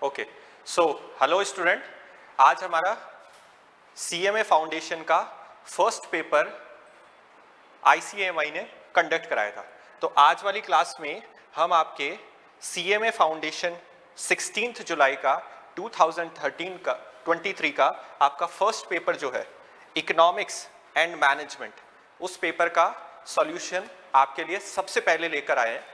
Okay, so hello student, आज हमारा CMA foundation का फर्स्ट पेपर ICMI ने कंडक्ट कराया था। तो आज वाली क्लास में हम आपके CMA फाउंडेशन 16 जुलाई का 2023 का आपका फर्स्ट पेपर जो है इकोनॉमिक्स एंड मैनेजमेंट, उस पेपर का सॉल्यूशन आपके लिए सबसे पहले लेकर आए हैं।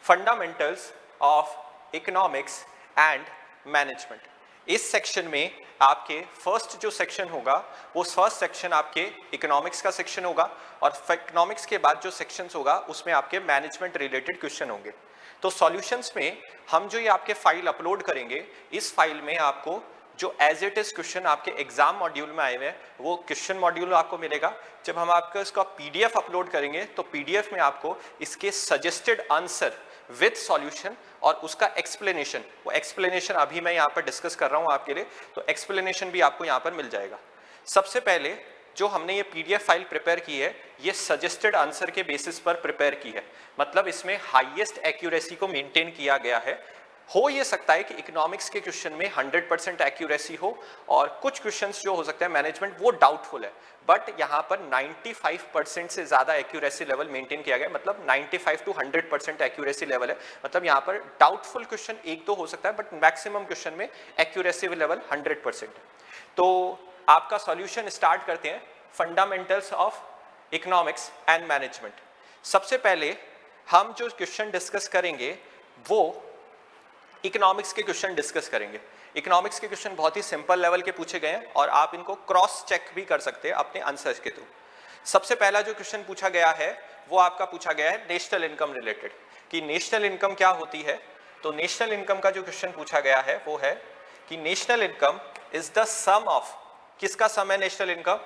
Fundamentals of economics and management. इस सेक्शन में आपके फर्स्ट जो सेक्शन होगा वो फर्स्ट सेक्शन आपके इकोनॉमिक्स का सेक्शन होगा और इकोनॉमिक्स के बाद जो सेक्शंस होगा उसमें आपके मैनेजमेंट रिलेटेड क्वेश्चन होंगे। तो सॉल्यूशंस में हम जो ये आपके फाइल अपलोड करेंगे, इस फाइल में आपको जो एज इट इज क्वेश्चन आपके एग्जाम मॉड्यूल में आए हुए हैं वो क्वेश्चन मॉड्यूल आपको मिलेगा। जब हम आपका इसका PDF अपलोड करेंगे तो PDF में आपको इसके सजेस्टेड आंसर विद सॉल्यूशन और उसका एक्सप्लेनेशन, वो एक्सप्लेनेशन अभी मैं यहाँ पर डिस्कस कर रहा हूँ आपके लिए, तो एक्सप्लेनेशन भी आपको यहाँ पर मिल जाएगा। सबसे पहले जो हमने ये PDF फाइल प्रिपेयर की है ये सजेस्टेड आंसर के बेसिस पर प्रिपेयर की है, मतलब इसमें हाईएस्ट एक्यूरेसी को मेंटेन किया गया है। हो ये सकता है कि इकोनॉमिक्स के क्वेश्चन में 100% एक्यूरेसी हो और कुछ क्वेश्चंस जो हो सकते हैं मैनेजमेंट वो डाउटफुल है, बट यहाँ पर 95% से ज़्यादा एक्यूरेसी लेवल मेंटेन किया गया, मतलब 95 to 100% एक्यूरेसी लेवल है। मतलब यहाँ पर डाउटफुल क्वेश्चन एक दो हो सकता है बट मैक्सिमम क्वेश्चन में एक्यूरेसी लेवल 100% है। तो आपका सॉल्यूशन स्टार्ट करते हैं, fundamentals of economics and management. सबसे पहले हम जो क्वेश्चन डिस्कस करेंगे वो इकोनॉमिक्स के क्वेश्चन डिस्कस करेंगे। इकोनॉमिक्स के क्वेश्चन बहुत ही सिंपल लेवल के पूछे गए हैं और आप इनको क्रॉस चेक भी कर सकते हैं अपने आंसर्स के थ्रू। सबसे पहला जो क्वेश्चन पूछा गया है वो आपका पूछा गया है नेशनल इनकम रिलेटेड, कि नेशनल इनकम क्या होती है। तो नेशनल इनकम का जो क्वेश्चन पूछा गया है वो है कि national income is the sum of, किसका सम है national income?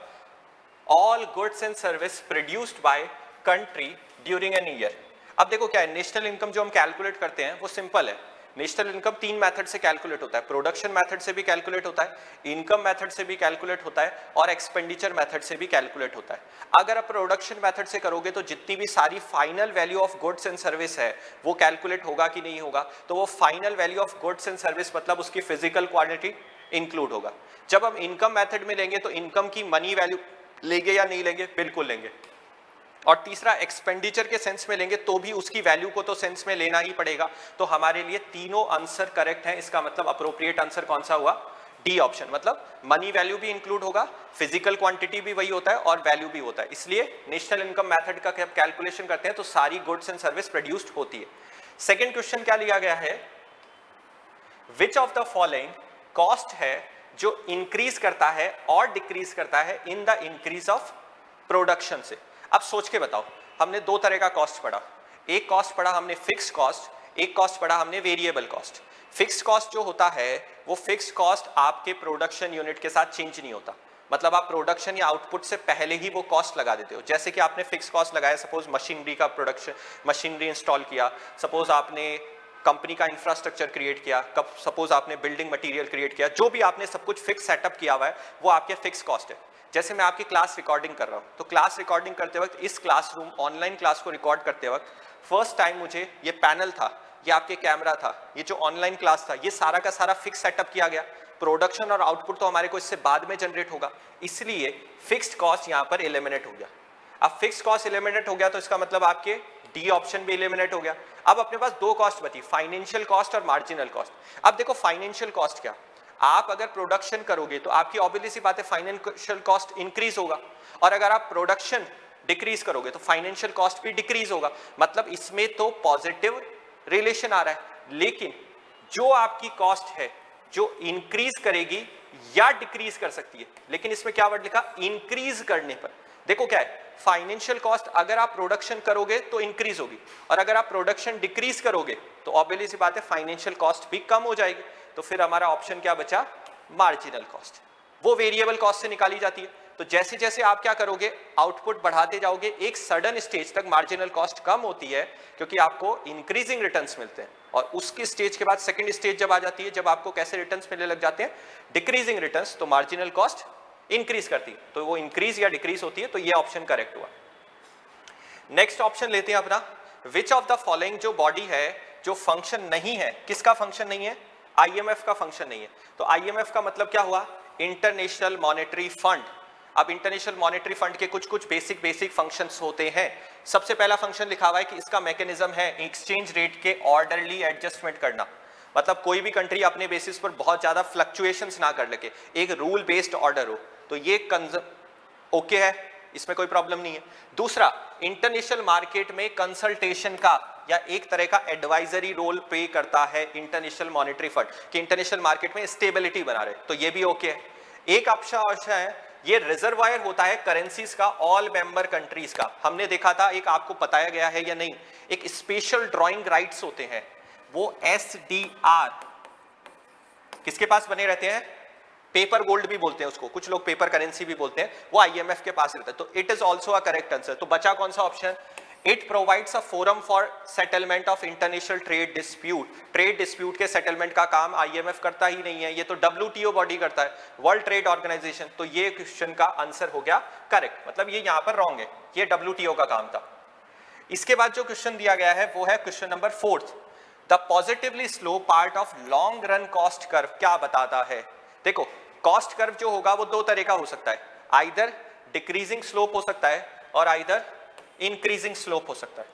All goods and service produced by country during an year. अब देखो क्या है, नेशनल इनकम जो हम कैलकुलेट करते हैं वो सिंपल है। नेशनल इनकम 3 मेथड से कैलकुलेट होता है, प्रोडक्शन मेथड से भी कैलकुलेट होता है, इनकम मेथड से भी कैलकुलेट होता है और एक्सपेंडिचर मेथड से भी कैलकुलेट होता है। अगर आप प्रोडक्शन मेथड से करोगे तो जितनी भी सारी final value of goods and service है वो कैलकुलेट होगा कि नहीं होगा, तो वो final value of goods and service मतलब उसकी फिजिकल क्वांटिटी इंक्लूड होगा। जब हम इनकम मेथड में लेंगे तो इनकम की मनी वैल्यू लेंगे या नहीं लेंगे? बिल्कुल लेंगे। और तीसरा एक्सपेंडिचर के सेंस में लेंगे तो भी उसकी वैल्यू को तो सेंस में लेना ही पड़ेगा। तो हमारे लिए तीनों आंसर करेक्ट हैं। इसका मतलब अप्रोप्रिएट आंसर कौन सा हुआ? D option. मतलब मनी वैल्यू भी इंक्लूड होगा, फिजिकल क्वांटिटी भी वही होता है और वैल्यू भी होता है। इसलिए नेशनल इनकम मेथड का कैलकुलेशन करते हैं तो सारी गुड्स एंड सर्विस प्रोड्यूस्ड होती है। सेकेंड क्वेश्चन क्या लिया गया है? Which of the following cost है जो इंक्रीज करता है और डिक्रीज करता है in the increase of production से? अब सोच के बताओ, हमने दो तरह का कॉस्ट पढ़ा। एक कॉस्ट पढ़ा हमने फिक्स कॉस्ट, एक कॉस्ट पढ़ा हमने वेरिएबल कॉस्ट। फिक्स कॉस्ट जो होता है वो फिक्स कॉस्ट आपके प्रोडक्शन यूनिट के साथ चेंज नहीं होता, मतलब आप प्रोडक्शन या आउटपुट से पहले ही वो कॉस्ट लगा देते हो। जैसे कि आपने फिक्स कॉस्ट लगाया, सपोज मशीनरी का प्रोडक्शन, मशीनरी इंस्टॉल किया, सपोज आपने कंपनी का इंफ्रास्ट्रक्चर क्रिएट किया, सपोज आपने बिल्डिंग मटेरियल क्रिएट किया, जो भी आपने सब कुछ फिक्स सेटअप किया हुआ है वो आपके फिक्स कॉस्ट है। जैसे मैं आपकी क्लास रिकॉर्डिंग कर रहा हूँ तो क्लास रिकॉर्डिंग करते वक्त, इस क्लासरूम ऑनलाइन क्लास को रिकॉर्ड करते वक्त फर्स्ट टाइम मुझे ये पैनल था, ये आपके कैमरा था, ये जो ऑनलाइन क्लास था, ये सारा का सारा फिक्स सेटअप किया गया। प्रोडक्शन और आउटपुट तो हमारे को इससे बाद में जनरेट होगा, इसलिए फिक्स्ड कॉस्ट यहाँ पर एलिमिनेट हो गया। अब फिक्स्ड कॉस्ट एलिमिनेट हो गया तो इसका मतलब आपके डी ऑप्शन भी एलिमिनेट हो गया। अब अपने पास दो कॉस्ट बची, फाइनेंशियल कॉस्ट और मार्जिनल कॉस्ट। अब देखो फाइनेंशियल कॉस्ट क्या, आप अगर प्रोडक्शन करोगे तो आपकी ऑब्वियसली बात है फाइनेंशियल कॉस्ट इंक्रीज होगा, और अगर आप प्रोडक्शन डिक्रीज करोगे तो फाइनेंशियल कॉस्ट भी डिक्रीज होगा। मतलब इसमें तो पॉजिटिव रिलेशन आ रहा है। लेकिन जो आपकी कॉस्ट है जो इंक्रीज करेगी या डिक्रीज कर सकती है, लेकिन इसमें क्या वर्ड लिखा? इंक्रीज करने पर। देखो क्या है, फाइनेंशियल कॉस्ट अगर आप प्रोडक्शन करोगे तो इंक्रीज होगी, और अगर आप प्रोडक्शन डिक्रीज करोगे तो ऑब्वियसली बात है फाइनेंशियल कॉस्ट भी कम हो जाएगी। तो फिर हमारा ऑप्शन क्या बचा? Marginal cost. वो वेरिएबल कॉस्ट से निकाली जाती है। तो जैसे जैसे आप क्या करोगे, आउटपुट बढ़ाते जाओगे, एक सडन स्टेज तक मार्जिनल कॉस्ट कम होती है क्योंकि आपको इंक्रीजिंग रिटर्न्स मिलते हैं, और उसकी स्टेज के बाद सेकंड स्टेज जब आ जाती है, जब आपको कैसे रिटर्न्स मिलने लग जाते हैं? डिक्रीजिंग रिटर्न्स, तो मार्जिनल कॉस्ट इंक्रीज करती है, तो वो इंक्रीज या डिक्रीज होती है। तो ये ऑप्शन करेक्ट हुआ। नेक्स्ट ऑप्शन लेते हैं अपना, विच ऑफ द फॉलोइंग जो बॉडी है जो फंक्शन नहीं है, किसका फंक्शन नहीं है? आईएमएफ का फंक्शन नहीं है। तो आईएमएफ का मतलब क्या हुआ, इंटरनेशनल मॉनेटरी फंड। अब इंटरनेशनल मॉनेटरी फंड के कुछ कुछ बेसिक फंक्शंस होते हैं। सबसे पहला फंक्शन लिखा हुआ है कि इसका मैकेनिज्म है एक्सचेंज रेट के ऑर्डरली एडजस्टमेंट करना, मतलब कोई भी कंट्री अपने बेसिस पर बहुत ज्यादा फ्लक्चुएशंस ना कर लगे, एक रूल बेस्ड ऑर्डर हो, तो ये ओके है, इसमें कोई प्रॉब्लम नहीं है। दूसरा, इंटरनेशनल मार्केट में कंसल्टेशन का या एक तरह का एडवाइजरी रोल प्ले करता है इंटरनेशनल मॉनेटरी फंड कि इंटरनेशनल मार्केट में स्टेबिलिटी बना रहे, तो ये भी ओके है। एक ऑप्शन है, ये रिजर्वायर होता है करेंसीज का ऑल मेंबर कंट्रीज का। हमने देखा था, एक आपको बताया गया है या नहीं, एक स्पेशल ड्राइंग राइट्स होते हैं, वो SDR किसके पास बने रहते हैं, पेपर गोल्ड भी बोलते हैं उसको, कुछ लोग पेपर करेंसी भी बोलते हैं, वो IMF के पास रहता है। तो it is also a correct answer. तो बचा कौन सा option, it provides a forum for settlement of international trade dispute. Trade dispute के सेटलमेंट का काम IMF करता ही नहीं है, ये तो WTO बॉडी करता है, वर्ल्ड ट्रेड ऑर्गेनाइजेशन। तो ये क्वेश्चन का आंसर हो गया करेक्ट, मतलब ये यहां पर रॉन्ग है, ये WTO का काम था। इसके बाद जो क्वेश्चन दिया गया है वो है question number 4, the positively slow part of long run cost curve क्या बताता है। देखो, कॉस्ट कर्व जो होगा वो दो तरह का हो सकता है, आइदर डिक्रीजिंग स्लोप हो सकता है और आइदर इंक्रीजिंग स्लोप हो सकता है।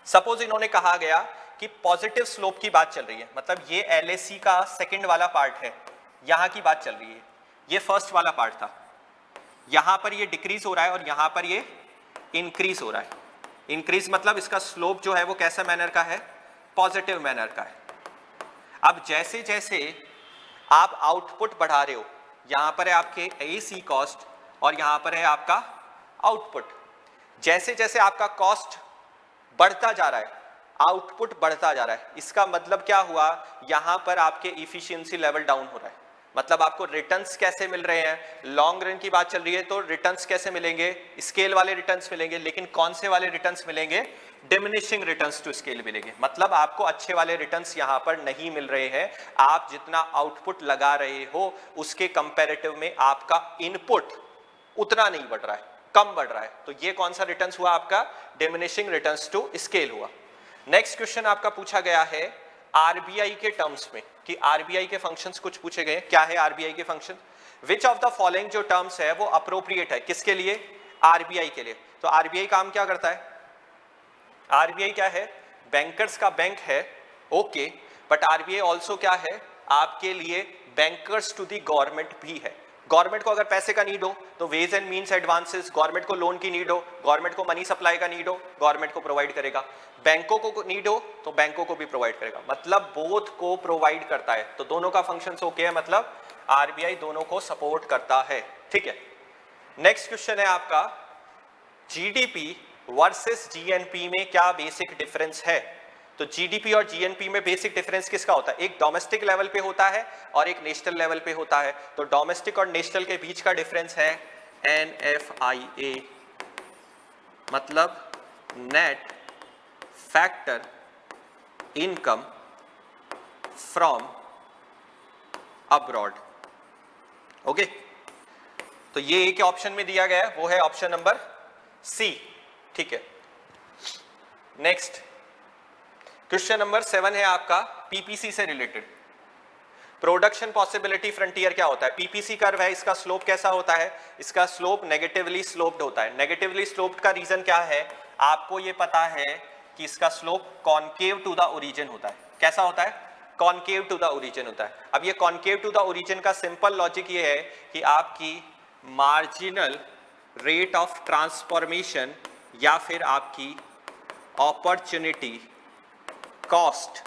सपोज इन्होंने कहा गया कि पॉजिटिव स्लोप की बात चल रही है, मतलब ये LAC का सेकंड वाला पार्ट है, यहां की बात चल रही है, ये फर्स्ट वाला पार्ट था, यहां पर ये डिक्रीज हो रहा है और यहां पर ये इंक्रीज हो रहा है। इंक्रीज मतलब इसका स्लोप जो है वो कैसा मैनर का है, पॉजिटिव मैनर का है। अब जैसे जैसे आप आउटपुट बढ़ा रहे हो, यहां पर है आपके AC कॉस्ट और यहां पर है आपका आउटपुट, जैसे जैसे आपका कॉस्ट बढ़ता जा रहा है, आउटपुट बढ़ता जा रहा है, इसका मतलब क्या हुआ, यहां पर आपके इफिशियंसी लेवल डाउन हो रहा है। मतलब आपको रिटर्न्स कैसे मिल रहे हैं, लॉन्ग रन की बात चल रही है तो रिटर्न्स कैसे मिलेंगे, स्केल वाले रिटर्न्स मिलेंगे, लेकिन कौन से वाले रिटर्न्स मिलेंगे, डिमिनिशिंग रिटर्न्स टू स्केल मिलेंगे। मतलब आपको अच्छे वाले रिटर्न्स यहां पर नहीं मिल रहे हैं, आप जितना आउटपुट लगा रहे हो उसके कंपैरेटिव में आपका इनपुट उतना नहीं बढ़ रहा है, कम बढ़ रहा है। तो ये कौन सा रिटर्न्स हुआ, आपका डिमिनिशिंग रिटर्न्स टू स्केल हुआ। नेक्स्ट क्वेश्चन आपका पूछा गया है RBI के टर्म्स में, कि RBI के फंक्शंस कुछ पूछे गए। क्या है RBI के function, which of the following जो टर्म्स है वो अप्रोप्रिएट है, किसके लिए, RBI के लिए। तो RBI काम क्या करता है, RBI क्या है, बैंकर्स का बैंक है, ओके, बट RBI ऑल्सो क्या है, आपके लिए बैंकर्स टू द गवर्नमेंट भी है। गवर्नमेंट को अगर पैसे का नीड हो तो ways and means advances, government को लोन की नीड हो, गवर्नमेंट को मनी सप्लाई का नीड हो, गवर्नमेंट को प्रोवाइड करेगा, बैंकों को नीड हो तो बैंकों को भी प्रोवाइड करेगा, मतलब बोथ को प्रोवाइड करता है। तो दोनों का फंक्शन ओके है, मतलब RBI दोनों को सपोर्ट करता है, ठीक है। नेक्स्ट क्वेश्चन है आपका, GDP वर्सेस GNP में क्या बेसिक डिफरेंस है। तो GDP और GNP में बेसिक डिफरेंस किसका होता है, एक डोमेस्टिक लेवल पे होता है और एक नेशनल लेवल पे होता है। तो डोमेस्टिक और नेशनल के बीच का डिफरेंस है NFIA, मतलब net factor income from abroad, okay. तो ये एक ऑप्शन में दिया गया है, वो है ऑप्शन नंबर C, ठीक है। नेक्स्ट क्वेश्चन नंबर 7 है आपका PPC से रिलेटेड, प्रोडक्शन पॉसिबिलिटी फ्रंटियर क्या होता है। PPC कर्व है, इसका स्लोप कैसा होता है, इसका स्लोप नेगेटिवली स्लोप्ड होता है। नेगेटिवली स्लोप्ड का रीजन क्या है, आपको ये पता है कि इसका slope concave to the origin होता है। कैसा होता है, कॉनकेव टू द ओरिजिन होता है। अब ये कॉनकेव टू द ओरिजिन का सिंपल लॉजिक ये है कि आपकी मार्जिनल रेट ऑफ ट्रांसफॉर्मेशन या फिर आपकी अपॉर्चुनिटी कॉस्ट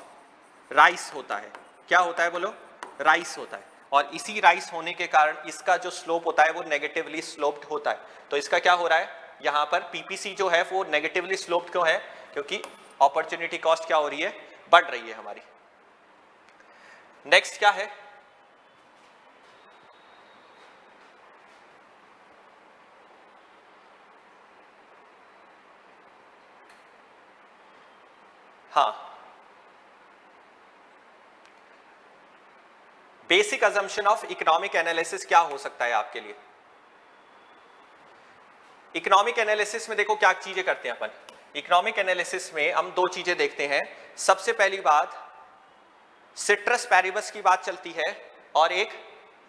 राइस होता है। क्या होता है बोलो, राइस होता है, और इसी राइस होने के कारण इसका जो स्लोप होता है वो नेगेटिवली स्लोप्ड होता है। तो इसका क्या हो रहा है, यहाँ पर PPC जो है वो नेगेटिवली स्लोप्ड क्यों है, क्योंकि अपॉर्चुनिटी कॉस्ट क्या हो रही है, बढ़ रही है हमारी। नेक्स्ट क्या है, हाँ, basic assumption of economic analysis क्या हो सकता है आपके लिए। इकोनॉमिक एनालिसिस में देखो क्या चीजें करते हैं अपन। इकोनॉमिक एनालिसिस में हम दो चीजें देखते हैं। सबसे पहली बात, सिट्रस पैरिबस की बात चलती है और एक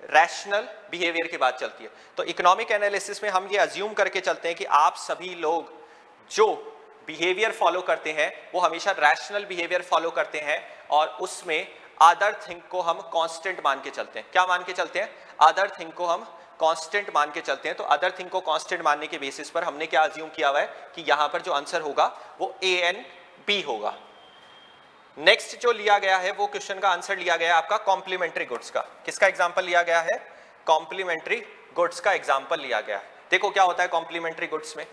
रैशनल बिहेवियर की बात चलती है। तो इकोनॉमिक एनालिसिस में हम ये अज्यूम करके चलते हैं कि आप सभी लोग जो बिहेवियर फॉलो करते हैं वो हमेशा रैशनल बिहेवियर फॉलो करते हैं और उसमें अदर थिंग को हम कांस्टेंट मान के चलते हैं। क्या मान के चलते हैं? अदर थिंग को हम कांस्टेंट मान के चलते हैं। तो अदर थिंग को कांस्टेंट मानने के बेसिस पर हमने क्या अज्यूम किया हुआ है कि यहां पर जो आंसर होगा वो ए एन बी होगा। नेक्स्ट जो लिया गया है वो क्वेश्चन का आंसर लिया गया है आपका कॉम्प्लीमेंट्री गुड्स का। किसका एग्जांपल लिया गया है? कॉम्प्लीमेंट्री गुड्स का एग्जांपल लिया गया है। देखो क्या होता है कॉम्प्लीमेंट्री गुड्स में।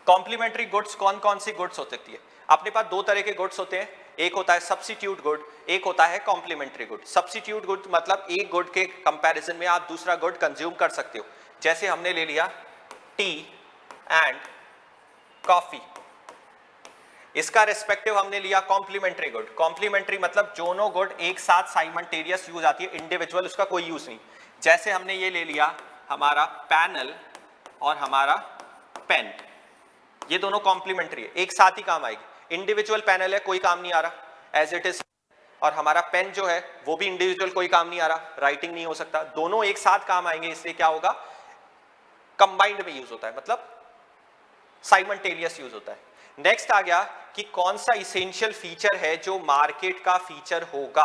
कॉम्प्लीमेंट्री गुड्स कौन कौन सी गुड्स हो सकती है? अपने पास दो तरह के गुड्स होते हैं, एक होता है सब्स्टिट्यूट गुड, एक होता है कॉम्प्लीमेंट्री गुड। सब्स्टिट्यूट गुड मतलब एक गुड के कंपैरिजन में आप दूसरा गुड कंज्यूम कर सकते हो। जैसे हमने ले लिया टी एंड कॉफी, इसका रिस्पेक्टिव हमने लिया कॉम्प्लीमेंट्री गुड। कॉम्प्लीमेंट्री मतलब दोनों गुड एक साथ साइमल्टेनियस यूज आती है, इंडिविजुअल उसका कोई यूज नहीं। जैसे हमने ये ले लिया हमारा पैनल और हमारा पेन, ये दोनों कॉम्प्लीमेंट्री है, एक साथ ही काम आएगी। इंडिविजुअल पैनल है, कोई काम नहीं आ रहा एज इट इज, और हमारा पेन जो है वो भी इंडिविजुअल कोई काम नहीं आ रहा, राइटिंग नहीं हो सकता। दोनों एक साथ काम आएंगे, इसलिए क्या होगा? कंबाइंड में यूज होता है, मतलब साइमल्टेनियस यूज होता है। नेक्स्ट आ गया कि कौन सा इसेंशियल फीचर है जो मार्केट का फीचर होगा,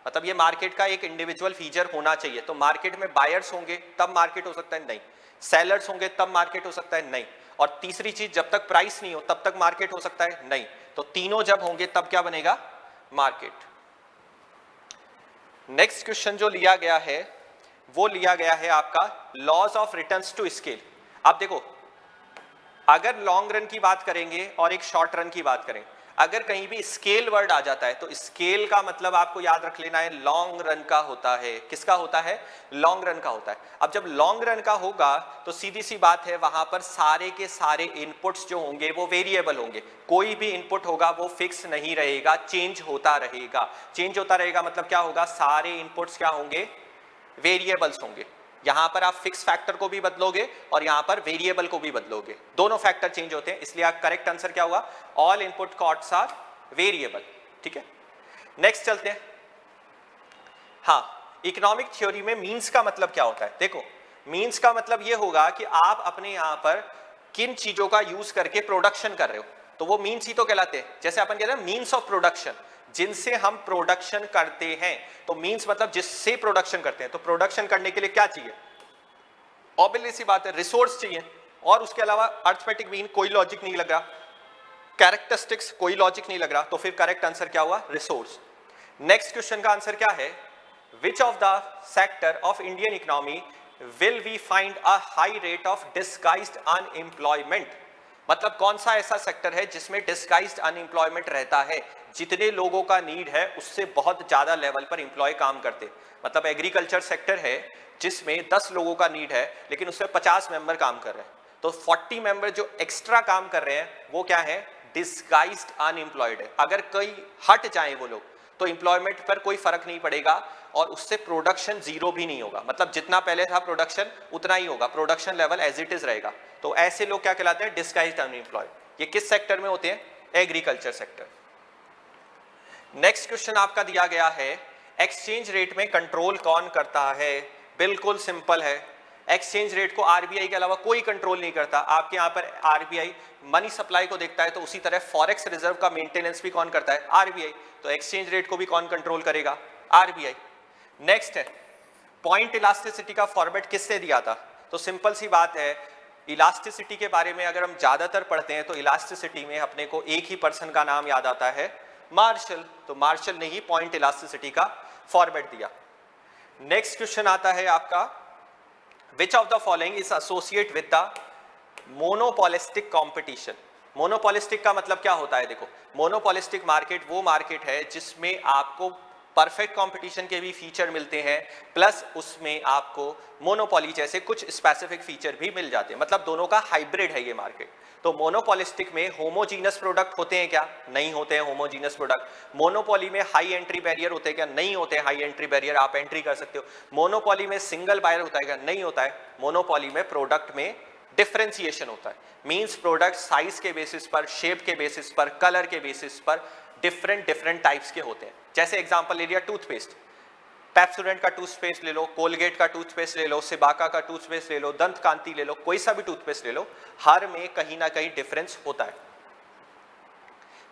मतलब ये मार्केट का एक इंडिविजुअल फीचर होना चाहिए। तो मार्केट में बायर्स होंगे तब मार्केट हो सकता है, नहीं। सेलर्स होंगे तब मार्केट हो सकता है, नहीं। और तीसरी चीज, जब तक प्राइस नहीं हो तब तक मार्केट हो सकता है, नहीं। तो तीनों जब होंगे तब क्या बनेगा? मार्केट। नेक्स्ट क्वेश्चन जो लिया गया है वो लिया गया है आपका laws of returns to scale. अब देखो, अगर लॉन्ग रन की बात करेंगे और एक शॉर्ट रन की बात करें, अगर कहीं भी स्केल वर्ड आ जाता है तो स्केल का मतलब आपको याद रख लेना है लॉन्ग रन का होता है। किसका होता है? लॉन्ग रन का होता है। अब जब लॉन्ग रन का होगा तो सीधी सी बात है, वहां पर सारे के सारे इनपुट्स जो होंगे वो वेरिएबल होंगे। कोई भी इनपुट होगा वो फिक्स नहीं रहेगा, चेंज होता रहेगा। चेंज होता रहेगा मतलब क्या होगा? सारे इनपुट्स क्या होंगे? वेरिएबल्स होंगे। यहां पर आप फिक्स फैक्टर को भी बदलोगे और यहां पर वेरिएबल को भी बदलोगे, दोनों फैक्टर चेंज होते हैं। इसलिए आप करेक्ट आंसर क्या हुआ? All input costs are variable. ठीक है, नेक्स्ट चलते हैं। हाँ, इकोनॉमिक थ्योरी में मीन्स का मतलब क्या होता है? देखो, मीन्स का मतलब यह होगा कि आप अपने यहां पर किन चीजों का यूज करके प्रोडक्शन कर रहे हो, तो वो मीन्स ही तो कहलाते हैं। जैसे अपन कहते हैं मीन्स ऑफ प्रोडक्शन, जिनसे हम प्रोडक्शन करते हैं। तो मींस मतलब जिससे प्रोडक्शन करते हैं। तो प्रोडक्शन करने के लिए क्या चाहिए? ऑब्वियस सी बात है, रिसोर्स चाहिए। और उसके अलावा अर्थमेटिक मीन कोई लॉजिक नहीं लग रहा, कैरेक्टरिस्टिक्स कोई लॉजिक नहीं लग रहा, तो फिर करेक्ट आंसर क्या हुआ? रिसोर्स। नेक्स्ट क्वेश्चन का आंसर क्या है? Which of the sector of Indian economy will we find a high rate of disguised unemployment. मतलब कौन सा ऐसा सेक्टर है जिसमें डिस्गाइज्ड अनएम्प्लॉयमेंट रहता है? जितने लोगों का नीड है उससे बहुत ज्यादा लेवल पर एम्प्लॉय काम करते। मतलब एग्रीकल्चर सेक्टर है जिसमें 10 लोगों का नीड है लेकिन उसमें 50 मेंबर काम कर रहे हैं, तो 40 मेंबर जो एक्स्ट्रा काम कर रहे हैं वो क्या है? डिस्गाइज्ड अनएम्प्लॉयड है। अगर कई हट जाएं वो लोग तो एम्प्लॉयमेंट पर कोई फर्क नहीं पड़ेगा और उससे प्रोडक्शन जीरो भी नहीं होगा। मतलब जितना पहले था प्रोडक्शन उतना ही होगा, production level as it is रहेगा। तो ऐसे लोग क्या कहलाते हैं? Disguised unemployed. ये किस सेक्टर में होते हैं? Agriculture sector. नेक्स्ट क्वेश्चन आपका दिया गया है, एक्सचेंज रेट में कंट्रोल कौन करता है? बिल्कुल सिंपल है, एक्सचेंज रेट को आरबीआई के अलावा कोई कंट्रोल नहीं करता। आपके यहाँ पर आरबीआई मनी सप्लाई को देखता है, तो उसी तरह फॉरेक्स रिजर्व का मेंटेनेंस भी कौन करता है? आरबीआई। तो एक्सचेंज रेट को भी कौन कंट्रोल करेगा? आरबीआई। नेक्स्ट है, पॉइंट इलास्टिसिटी का फॉर्मेट किसने दिया था? तो सिंपल सी बात है, इलास्टिसिटी के बारे में अगर हम ज्यादातर पढ़ते हैं तो इलास्टिसिटी में अपने को एक ही पर्सन का नाम याद आता है, मार्शल। तो मार्शल ने ही पॉइंट इलास्टिसिटी का फॉर्मेट दिया। नेक्स्ट क्वेश्चन आता है आपका, which of the following is associate with the monopolistic competition. Monopolistic का मतलब क्या होता है? देखो, मोनोपोलिस्टिक मार्केट वो मार्केट है जिसमें आपको परफेक्ट कंपटीशन के भी फीचर मिलते हैं, प्लस उसमें आपको मोनोपोली जैसे कुछ स्पेसिफिक फीचर भी मिल जाते हैं। मतलब दोनों का हाइब्रिड है ये मार्केट। तो मोनोपोलिस्टिक में होमोजीनस प्रोडक्ट होते हैं क्या? नहीं होते हैं होमोजीनस प्रोडक्ट। मोनोपोली में हाई एंट्री बैरियर होते हैं क्या? नहीं होते हैं हाई एंट्री बैरियर, आप एंट्री कर सकते हो। मोनोपोली में सिंगल बायर होता है क्या? नहीं होता है। मोनोपोली में प्रोडक्ट में डिफरेंशिएशन होता है, मींस प्रोडक्ट साइज के बेसिस पर, शेप के बेसिस पर, कलर के बेसिस पर डिफरेंट डिफरेंट टाइप्स के होते हैं। जैसे एग्जांपल ले लिया टूथपेस्ट, पेप्सोडेंट का टूथपेस्ट ले लो, कोलगेट का टूथपेस्ट ले लो, सिबाका का टूथपेस्ट ले लो, दंत कांति ले लो, कोई सा भी टूथपेस्ट ले लो, हर में कहीं ना कहीं डिफरेंस होता है।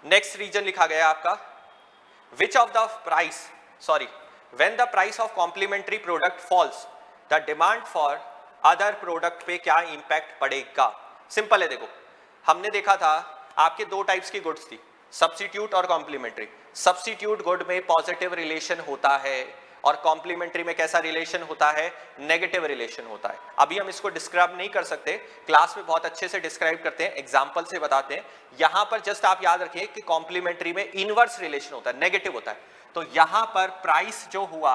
नेक्स्ट रीजन लिखा गया आपका, which of the price when the price of complementary product falls the demand for other product पे क्या इंपैक्ट पड़ेगा। सिंपल है, देखो हमने देखा था आपके दो टाइप्स की गुड्स थी, सब्स्टिट्यूट और कॉम्प्लीमेंट्री। सब्स्टिट्यूट गुड में पॉजिटिव रिलेशन होता है और कॉम्प्लीमेंट्री में कैसा रिलेशन होता है, नेगेटिव रिलेशन होता है। अभी हम इसको डिस्क्राइब नहीं कर सकते, क्लास में बहुत अच्छे से डिस्क्राइब करते हैं, एग्जांपल से बताते हैं। यहां पर जस्ट आप याद रखिए कि कॉम्प्लीमेंट्री में इनवर्स रिलेशन होता है, नेगेटिव होता है। तो यहां पर प्राइस जो हुआ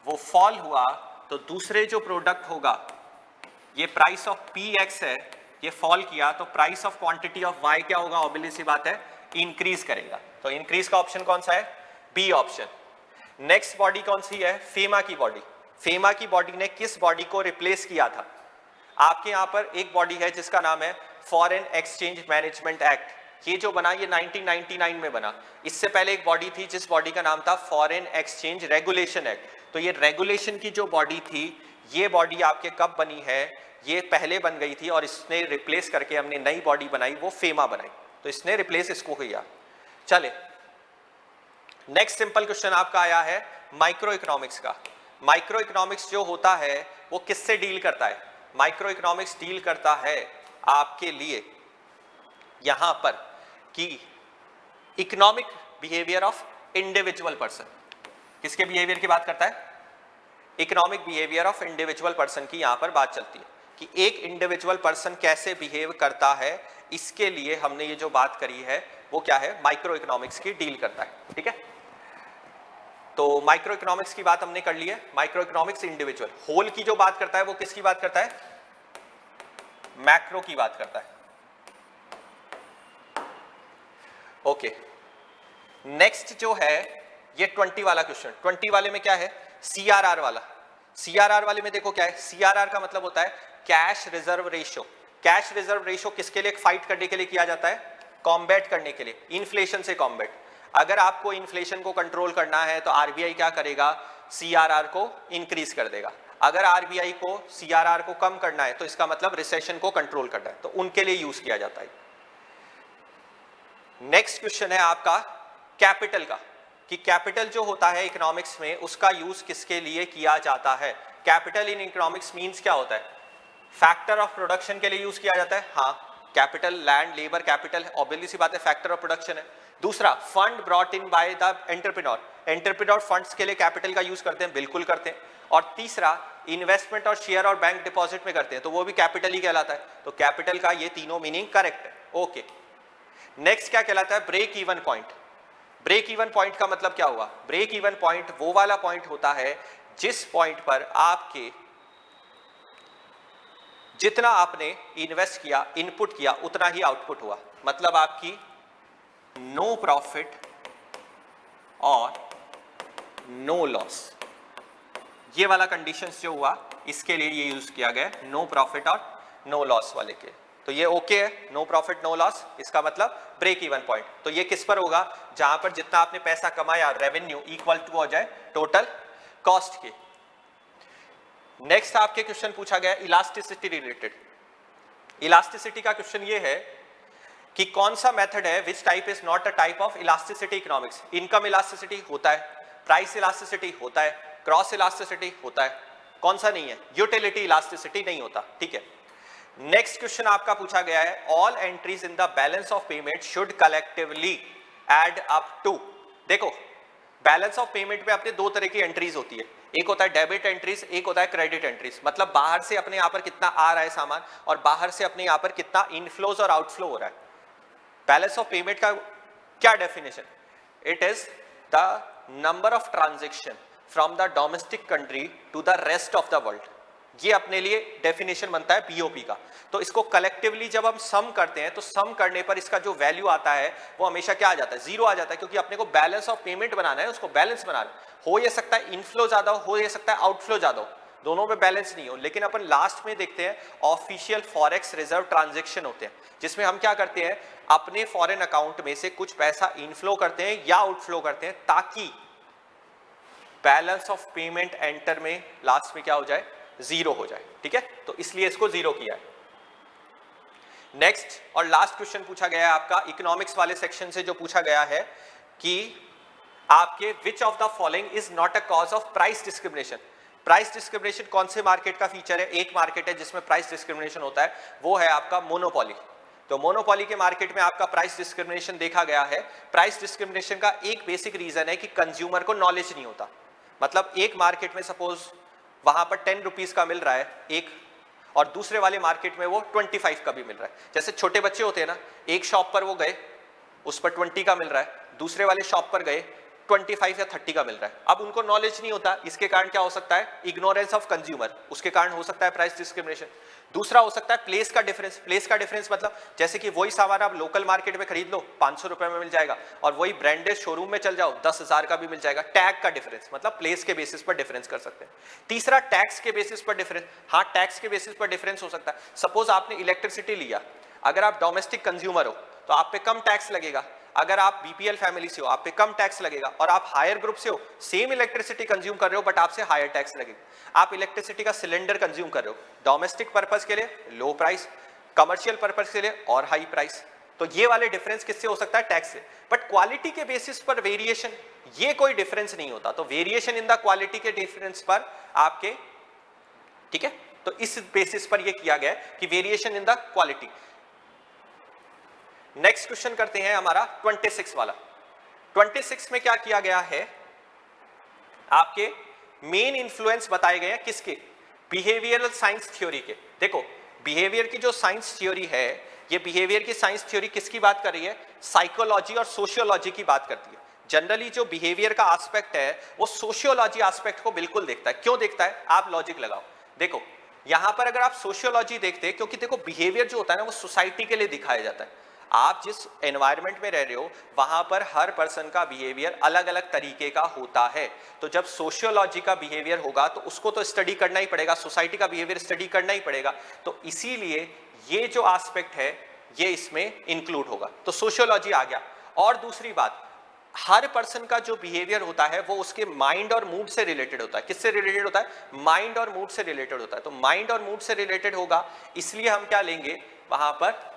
वो फॉल हुआ, तो दूसरे जो प्रोडक्ट होगा, ये प्राइस ऑफ PX है, ये फॉल किया, तो price of quantity of Y क्या होगा, ऑब्वियसली सी बात है, इंक्रीज करेगा। तो इंक्रीज का ऑप्शन कौन सा है, बी ऑप्शन। नेक्स्ट बॉडी कौन सी है, फेमा की बॉडी। फेमा की बॉडी ने किस बॉडी को रिप्लेस किया था, आपके यहां पर एक बॉडी है जिसका नाम है फॉरेन एक्सचेंज मैनेजमेंट एक्ट। ये जो बना ये 1999 में बना। इससे पहले एक बॉडी थी जिस बॉडी का नाम था फॉरेन एक्सचेंज रेगुलेशन एक्ट। तो ये रेगुलेशन की जो बॉडी थी, ये बॉडी आपके कब बनी है, ये पहले बन गई थी और इसने रिप्लेस करके हमने नई बॉडी बनाई, वो फेमा बनाई। तो इसने रिप्लेस इसको किया। चले नेक्स्ट सिंपल क्वेश्चन आपका आया है माइक्रो इकोनॉमिक्स का। माइक्रो इकोनॉमिक्स जो होता है वो किससे डील करता है, माइक्रो इकोनॉमिक्स डील करता है आपके लिए यहां पर कि economic behaviour of individual person. किसके बिहेवियर की बात करता है, economic behaviour of individual person की यहां पर बात चलती है कि एक इंडिविजुअल पर्सन कैसे बिहेव करता है। इसके लिए हमने ये जो बात करी है वो क्या है, माइक्रो इकोनॉमिक्स की डील करता है। ठीक है, तो माइक्रो इकोनॉमिक्स की बात हमने कर ली है। माइक्रो इकोनॉमिक्स इंडिविजुअल, होल की जो बात करता है वो किसकी बात करता है, मैक्रो की बात करता है। ओके, नेक्स्ट जो है ये 20 वाला क्वेश्चन। 20 वाले में क्या है, CRR वाला। CRR वाले में देखो क्या है, CRR का मतलब होता है cash reserve ratio. Cash reserve ratio किसके लिए फाइट करने के लिए किया जाता है, कॉम्बैट करने के लिए, इन्फ्लेशन से कॉम्बैट। अगर आपको इन्फ्लेशन को कंट्रोल करना है तो RBI क्या करेगा, CRR को इंक्रीज कर देगा। अगर RBI को CRR को कम करना है तो इसका मतलब रिसेशन को कंट्रोल करना है, तो उनके लिए यूज किया जाता है। नेक्स्ट क्वेश्चन है आपका कैपिटल का, कि कैपिटल जो होता है इकोनॉमिक्स में उसका यूज किसके लिए किया जाता है। कैपिटल इन इकोनॉमिक्स मींस क्या होता है, फैक्टर ऑफ प्रोडक्शन के लिए यूज किया जाता है। हाँ, capital land labour capital obviously सी बात है, फैक्टर ऑफ प्रोडक्शन है। दूसरा, fund brought in by the entrepreneur. Entrepreneur funds के लिए कैपिटल का यूज करते हैं, बिल्कुल करते हैं। और तीसरा, इन्वेस्टमेंट और शेयर और बैंक डिपॉजिट में करते हैं, तो वो भी कैपिटल ही कहलाता है। तो कैपिटल का ये तीनों मीनिंग करेक्ट है। ओके, नेक्स्ट क्या कहलाता है, break even point. Break even point का मतलब क्या हुआ, ब्रेक इवन पॉइंट वो वाला पॉइंट होता है जिस पॉइंट पर आपके जितना आपने इन्वेस्ट किया, इनपुट किया, उतना ही आउटपुट हुआ। मतलब आपकी नो प्रॉफिट और नो लॉस, ये वाला कंडीशंस जो हुआ इसके लिए ये यूज किया गया, नो प्रॉफिट और नो लॉस वाले के। तो ये ओके है, नो प्रॉफिट नो लॉस, इसका मतलब ब्रेक इवन पॉइंट। तो ये किस पर होगा, जहां पर जितना आपने पैसा कमाया रेवेन्यू इक्वल टू हो जाए टोटल कॉस्ट के। नेक्स्ट आपके क्वेश्चन पूछा गया इलास्टिसिटी रिलेटेड। इलास्टिसिटी का क्वेश्चन ये है कि कौन सा मेथड है which type is not a type of elasticity economics. Income elasticity होता है, प्राइस इलास्टिसिटी होता है, क्रॉस इलास्टिसिटी होता है, कौन सा नहीं है, यूटिलिटी इलास्टिसिटी नहीं होता। ठीक है, नेक्स्ट क्वेश्चन आपका पूछा गया है all entries in the balance of payment should collectively add up to. देखो, बैलेंस ऑफ पेमेंट में अपने दो तरह की एंट्रीज होती है, एक होता है डेबिट एंट्रीज, एक होता है क्रेडिट एंट्रीज। मतलब बाहर से अपने यहां पर कितना आ रहा है सामान और बाहर से अपने यहां पर कितना इनफ्लोज और आउटफ्लो हो रहा है। बैलेंस ऑफ पेमेंट का क्या definition, it is the number of transaction from the domestic country to the rest of the world. ये अपने लिए डेफिनेशन बनता है पीओपी का। तो इसको कलेक्टिवली जब हम सम करते हैं तो सम करने पर इसका जो वैल्यू आता है वो हमेशा क्या आ जाता है, जीरो आ जाता है, क्योंकि अपने को बैलेंस ऑफ पेमेंट बनाना है, उसको बैलेंस बनाना हो ये सकता है इनफ्लो ज्यादा हो ये सकता है आउटफ्लो ज्यादा हो, दोनों में बैलेंस नहीं हो। लेकिन अपन लास्ट में देखते हैं ऑफिशियल फॉरेक्स रिजर्व ट्रांजेक्शन होते हैं, जिसमें हम क्या करते हैं, अपने फॉरेन अकाउंट में से कुछ पैसा इनफ्लो करते हैं या आउटफ्लो करते हैं ताकि बैलेंस ऑफ पेमेंट एंटर में लास्ट में क्या हो जाए, जीरो हो जाए, ठीक है। तो इसलिए इसको जीरो किया है। नेक्स्ट और लास्ट क्वेश्चन पूछा गया है आपका इकोनॉमिक्स वाले सेक्शन से, जो पूछा गया है कि आपके विच of the following is not a cause of price discrimination. Price discrimination कौन से मार्केट का फीचर है? एक मार्केट है जिसमें प्राइस डिस्क्रिमिनेशन होता है, वो है आपका मोनोपोली। तो मोनोपोली के मार्केट में आपका प्राइस डिस्क्रिमिनेशन देखा गया है। प्राइस डिस्क्रिमिनेशन का एक बेसिक रीजन है कि कंज्यूमर को नॉलेज नहीं होता। मतलब एक मार्केट में सपोज वहां पर 10 रुपीज का मिल रहा है एक, और दूसरे वाले मार्केट में वो 25 का भी मिल रहा है। जैसे छोटे बच्चे होते हैं ना, एक शॉप पर वो गए, उस पर 20 का मिल रहा है, दूसरे वाले शॉप पर गए 25 या 30 का मिल रहा है। अब उनको नॉलेज नहीं होता, इसके कारण क्या हो सकता है, इग्नोरेंस ऑफ कंज्यूमर, उसके कारण हो सकता है प्राइस डिस्क्रिमिनेशन। दूसरा हो सकता है प्लेस का डिफरेंस। प्लेस का डिफरेंस मतलब जैसे कि वही सामान आप लोकल मार्केट में खरीद लो 500 रुपए में मिल जाएगा, और वही ब्रांडेड शोरूम में चल जाओ 10,000 का भी मिल जाएगा। टैग का डिफरेंस मतलब प्लेस के बेसिस पर डिफरेंस कर सकते हैं। तीसरा टैक्स के बेसिस पर डिफरेंस। हाँ, टैक्स के बेसिस पर डिफरेंस हो सकता है। सपोज आपने इलेक्ट्रिसिटी लिया, अगर आप डोमेस्टिक कंज्यूमर हो तो आप पे कम टैक्स लगेगा, अगर आप बीपीएल फैमिली से हो आप पे कम टैक्स लगेगा, और आप हायर ग्रुप से हो, सेम इलेक्ट्रिसिटी कंज्यूम कर रहे हो बट आपसे हायर टैक्स लगेगा। आप इलेक्ट्रिसिटी का सिलेंडर कंज्यूम कर रहे हो, डोमेस्टिक पर्पस के लिए लो प्राइस, कमर्शियल पर्पस के लिए और हाई प्राइस। तो ये वाले डिफरेंस किससे हो सकता है, टैक्स से। बट क्वालिटी के बेसिस पर वेरिएशन, ये कोई डिफरेंस नहीं होता। तो वेरिएशन इन द क्वालिटी के डिफरेंस पर आपके, ठीक है, तो इस बेसिस पर ये किया गया कि variation in the quality. Next question करते हैं हमारा 26 वाला। 26 में क्या किया गया है, आपके मेन इन्फ्लुएंस बताए गए हैं किसके, बिहेवियरल साइंस थ्योरी के। देखो बिहेवियर की जो साइंस थ्योरी है, ये बिहेवियर की साइंस थ्योरी किसकी बात कर रही है, साइकोलॉजी और सोशियोलॉजी की बात करती है। जनरली जो बिहेवियर का एस्पेक्ट है वो सोशियोलॉजी एस्पेक्ट को बिल्कुल देखता है। क्यों देखता है, आप लॉजिक लगाओ। देखो यहां पर अगर आप सोशियोलॉजी देखते हैं, क्योंकि देखो बिहेवियर जो होता है ना वो सोसाइटी के लिए दिखाया जाता है। आप जिस एनवायरनमेंट में रह रहे हो वहां पर हर पर्सन का बिहेवियर अलग अलग तरीके का होता है। तो जब सोशियोलॉजी का बिहेवियर होगा तो उसको तो स्टडी करना ही पड़ेगा, सोसाइटी का बिहेवियर स्टडी करना ही पड़ेगा। तो इसीलिए ये जो एस्पेक्ट है ये इसमें इंक्लूड होगा, तो सोशियोलॉजी आ गया। और दूसरी बात, हर पर्सन का जो बिहेवियर होता है वो उसके माइंड और मूड से रिलेटेड होता है। किससे रिलेटेड होता है, माइंड और मूड से रिलेटेड होता है। तो माइंड और मूड से रिलेटेड होगा, इसलिए हम क्या लेंगे वहां पर,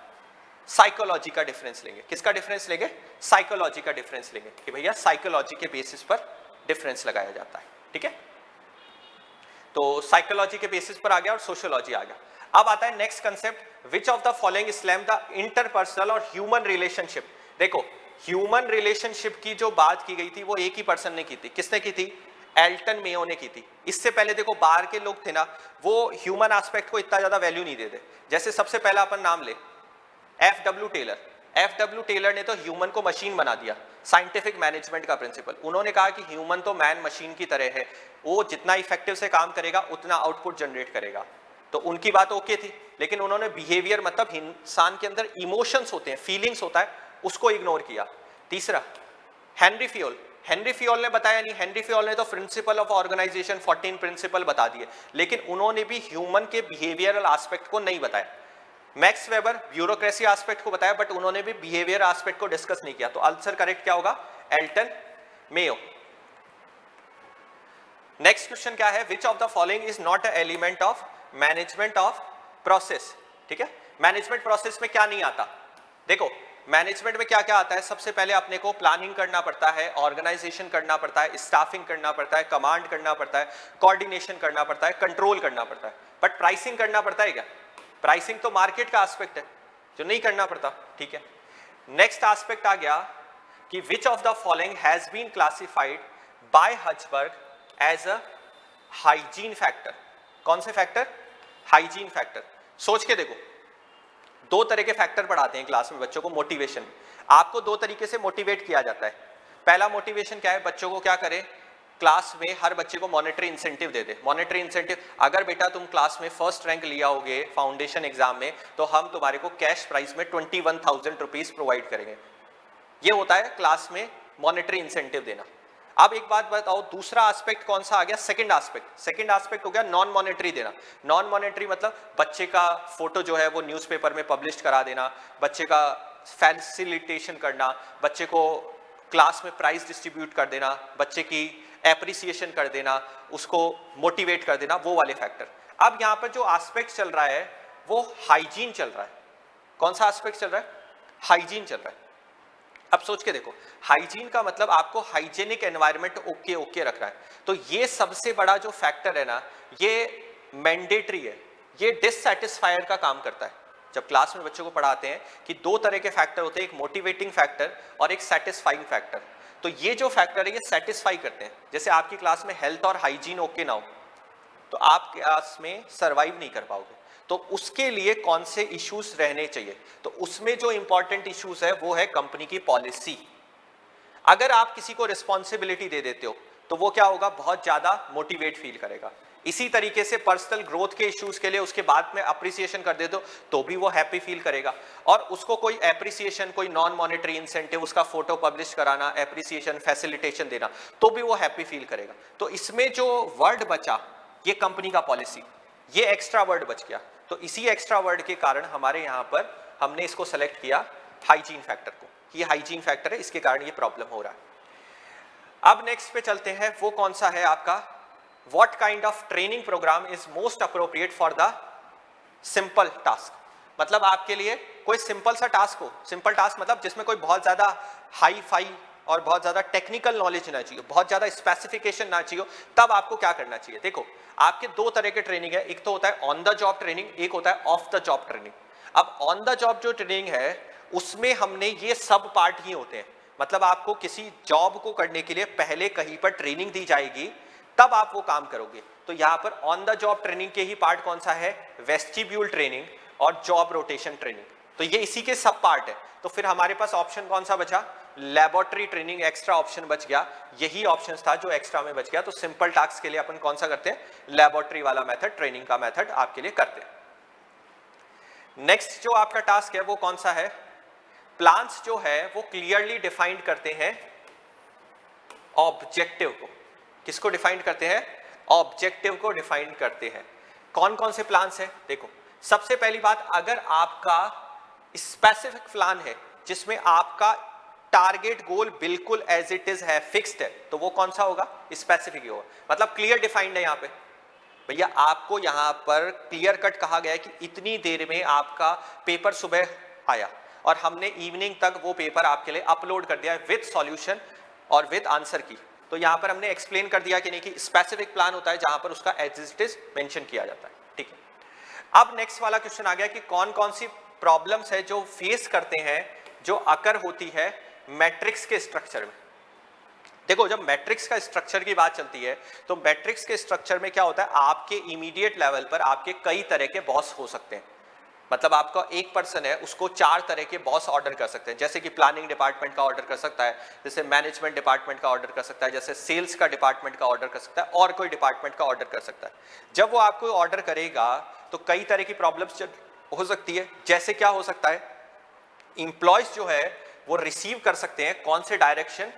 साइकोलॉजी का डिफरेंस लेंगे। किसका डिफरेंस लेंगे, साइकोलॉजी का डिफरेंस लेंगे कि भैया साइकोलॉजी के बेसिस पर डिफरेंस लगाया जाता है, ठीक है। तो साइकोलॉजी के बेसिस पर आ गया और सोशियोलॉजी आ गया। अब आता है next concept, which of the following slam the interpersonal और ह्यूमन रिलेशनशिप। देखो ह्यूमन रिलेशनशिप की जो बात की गई थी वो एक ही पर्सन ने की थी। किसने की थी, एल्टन मेयो ने की थी। इससे पहले देखो बाहर के लोग थे ना, वो ह्यूमन एस्पेक्ट को इतना ज्यादा वैल्यू नहीं देते। जैसे सबसे पहला अपन नाम ले एफडब्ल्यू टेलर। एफडब्ल्यू टेलर ने तो ह्यूमन को मशीन बना दिया, साइंटिफिक मैनेजमेंट का प्रिंसिपल। उन्होंने कहा कि ह्यूमन तो मैन मशीन की तरह है, वो जितना इफेक्टिव से काम करेगा उतना आउटपुट जनरेट करेगा। तो उनकी बात ओके थी, लेकिन उन्होंने बिहेवियर मतलब इंसान के अंदर इमोशंस होते हैं, फीलिंग्स होता है, उसको इग्नोर किया। तीसरा हेनरी फियोल। हेनरी फियोल ने बताया नहीं, हेनरी फियोल ने तो प्रिंसिपल ऑफ ऑर्गेनाइजेशन 14 प्रिंसिपल बता दिए, लेकिन उन्होंने भी ह्यूमन के बिहेवियरल एस्पेक्ट को नहीं बताया। मैक्स वेबर ब्यूरोक्रेसी एस्पेक्ट को बताया, बट उन्होंने भी बिहेवियर एस्पेक्ट को डिस्कस नहीं किया। तो आंसर करेक्ट क्या होगा, एल्टन मेयो। नेक्स्ट क्वेश्चन क्या है, which of the following is not a element of management of process. ठीक है, मैनेजमेंट प्रोसेस में क्या नहीं आता। देखो मैनेजमेंट में क्या क्या आता है, सबसे पहले अपने को प्लानिंग करना पड़ता है, ऑर्गेनाइजेशन करना पड़ता है, स्टाफिंग करना पड़ता है, कमांड करना पड़ता है, कोऑर्डिनेशन करना पड़ता है, कंट्रोल करना पड़ता है। बट प्राइसिंग करना पड़ता है क्या, प्राइसिंग तो मार्केट का एस्पेक्ट है जो नहीं करना पड़ता। ठीक है, नेक्स्ट एस्पेक्ट आ गया कि which of the following has been classified by Herzberg as a hygiene factor. कौन से फैक्टर, हाइजीन फैक्टर। सोच के देखो, दो तरह के फैक्टर पढ़ाते हैं क्लास में बच्चों को मोटिवेशन। आपको दो तरीके से मोटिवेट किया जाता है। पहला मोटिवेशन क्या है, बच्चों को क्या करें, क्लास में हर बच्चे को मॉनेटरी इंसेंटिव दे दे। मॉनेटरी इंसेंटिव, अगर बेटा तुम क्लास में फर्स्ट रैंक लिया होगे फाउंडेशन एग्जाम में तो हम तुम्हारे को कैश प्राइस में 21,000 रुपीज प्रोवाइड करेंगे। ये होता है क्लास में मॉनेटरी इंसेंटिव देना। अब एक बात बताओ, दूसरा एस्पेक्ट कौन सा आ गया, सेकंड एस्पेक्ट। सेकंड एस्पेक्ट हो गया नॉन मॉनेटरी देना। नॉन मॉनेटरी मतलब बच्चे का फोटो जो है वो न्यूज़पेपर में पब्लिश करा देना, बच्चे का फैसिलिटेशन करना, बच्चे को क्लास में प्राइज डिस्ट्रीब्यूट कर देना, बच्चे की एप्रिसिएशन कर देना, उसको मोटिवेट कर देना, वो वाले फैक्टर। अब यहाँ पर जो एस्पेक्ट चल रहा है वो हाइजीन चल रहा है। कौन सा एस्पेक्ट चल रहा है? हाइजीन चल रहा है। अब सोच के देखो, हाइजीन का मतलब आपको हाइजेनिक एनवायरनमेंट ओके रख रहा है। तो ये सबसे बड़ा जो फैक्टर है ना, ये मैंडेटरी है, ये डिससैटिस्फायर का काम करता है। जब क्लास में बच्चों को पढ़ाते हैं कि दो तरह के फैक्टर होते हैं, एक मोटिवेटिंग फैक्टर और एक सेटिस्फाइंग फैक्टर। तो ये जो फैक्टर है ये सेटिस्फाई करते हैं। जैसे आपकी क्लास में हेल्थ और हाइजीन ओके ना हो तो आप क्लास में सर्वाइव नहीं कर पाओगे। तो उसके लिए कौन से इश्यूज रहने चाहिए? तो उसमें जो इंपॉर्टेंट इश्यूज है वो है कंपनी की पॉलिसी। अगर आप किसी को रिस्पॉन्सिबिलिटी दे देते हो तो वो क्या होगा, बहुत ज्यादा मोटिवेट फील करेगा। इसी तरीके से पर्सनल ग्रोथ के इश्यूज के लिए उसके बाद में अप्रिसिएशन कर दे दो तो भी वो हैप्पी फील करेगा। और उसको कोई एप्रिसिएशन, कोई नॉन मॉनेटरी इंसेंटिव, उसका फोटो पब्लिश कराना, एप्रिसिएशन, फैसिलिटेशन देना, तो भी वो हैप्पी फील करेगा। तो इसमें जो वर्ड बचा ये कंपनी का पॉलिसी, ये एक्स्ट्रा वर्ड बच गया। तो इसी एक्स्ट्रा वर्ड के कारण हमारे यहाँ पर हमने इसको सेलेक्ट किया हाइजीन फैक्टर को, ये हाइजीन फैक्टर है, इसके कारण ये प्रॉब्लम हो रहा है। अब नेक्स्ट पे चलते हैं, वो कौन सा है आपका, what kind of training programme is most appropriate for the simple task. मतलब आपके लिए कोई सिंपल सा टास्क हो, सिंपल टास्क मतलब जिसमें कोई बहुत ज्यादा हाई फाई और बहुत ज्यादा टेक्निकल नॉलेज ना चाहिए, बहुत ज्यादा स्पेसिफिकेशन ना चाहिए, तब आपको क्या करना चाहिए? देखो, आपके दो तरह के ट्रेनिंग है, एक तो होता है ऑन द जॉब ट्रेनिंग, एक होता है ऑफ द जॉब ट्रेनिंग। अब ऑन द जॉब जो ट्रेनिंग है उसमें हमने ये सब पार्ट ही होते हैं। मतलब आपको किसी जॉब को करने के लिए पहले कहीं पर ट्रेनिंग दी जाएगी, तब आप वो काम करोगे। तो यहाँ पर ऑन द जॉब ट्रेनिंग के ही पार्ट कौन सा है? वेस्टिब्यूल ट्रेनिंग और जॉब रोटेशन ट्रेनिंग। तो ये इसी के सब पार्ट है। तो फिर हमारे पास ऑप्शन कौन सा बचा? लैबोरेटरी ट्रेनिंग, एक्स्ट्रा ऑप्शन बच गया, यही ऑप्शन था जो एक्स्ट्रा में बच गया। तो सिंपल टास्क के लिए अपन कौन सा करते हैं? लैबोरेटरी वाला मेथड, ट्रेनिंग का मेथड आपके लिए करते हैं। नेक्स्ट जो आपका टास्क है वो कौन सा है? प्लान्स जो है वो क्लियरली डिफाइंड करते हैं ऑब्जेक्टिव को। किसको डिफाइंड करते हैं? ऑब्जेक्टिव को डिफाइंड करते हैं। कौन कौन से प्लान्स हैं? देखो, सबसे पहली बात, अगर आपका स्पेसिफिक प्लान है जिसमें आपका टारगेट गोल बिल्कुल एज इट इज है, फिक्स्ड है, तो वो कौन सा होगा? स्पेसिफिक ही होगा, मतलब क्लियर डिफाइंड है। यहाँ पे भैया आपको यहाँ पर क्लियर कट कहा गया है कि इतनी देर में आपका पेपर सुबह आया और हमने इवनिंग तक वो पेपर आपके लिए अपलोड कर दिया है विद सॉल्यूशन और विद आंसर की। तो यहाँ पर हमने एक्सप्लेन कर दिया कि नहीं, कि स्पेसिफिक प्लान होता है जहां पर उसका एज इट इज मेंशन किया जाता है। ठीक है। अब नेक्स्ट वाला क्वेश्चन आ गया कि कौन कौन सी प्रॉब्लम्स है जो फेस करते हैं, जो अकर होती है मैट्रिक्स के स्ट्रक्चर में। देखो, जब मैट्रिक्स का स्ट्रक्चर की बात चलती है तो मैट्रिक्स के स्ट्रक्चर में क्या होता है, आपके इमीडिएट लेवल पर आपके कई तरह के बॉस हो सकते हैं। मतलब आपका एक पर्सन है, उसको चार तरह के बॉस ऑर्डर कर सकते हैं। जैसे कि प्लानिंग डिपार्टमेंट का ऑर्डर कर सकता है, जैसे मैनेजमेंट डिपार्टमेंट का ऑर्डर कर सकता है, जैसे सेल्स का डिपार्टमेंट का ऑर्डर कर सकता है, और कोई डिपार्टमेंट का ऑर्डर कर सकता है। जब वो आपको ऑर्डर करेगा तो कई तरह की प्रॉब्लम्स हो सकती है। जैसे क्या हो सकता है, इंप्लॉयज जो है वो रिसीव कर सकते हैं कौन से डायरेक्शन?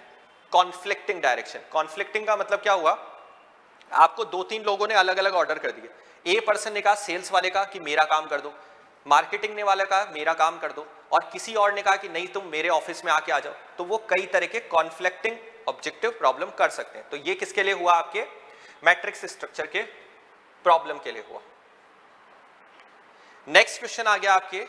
Conflicting direction. कॉन्फ्लिक्टिंग का मतलब क्या हुआ, आपको दो तीन लोगों ने अलग अलग ऑर्डर कर दिए। ए पर्सन ने कहा, सेल्स वाले का, कि मेरा काम कर दो, मार्केटिंग ने वाला कहा मेरा काम कर दो, और किसी और ने कहा कि नहीं तुम मेरे ऑफिस में आके आ जाओ। तो वो कई तरह के कॉन्फ्लिक्टिंग ऑब्जेक्टिव प्रॉब्लम कर सकते हैं। तो ये किसके लिए हुआ? आपके मैट्रिक्स स्ट्रक्चर के प्रॉब्लम के लिए हुआ। नेक्स्ट क्वेश्चन आ गया आपके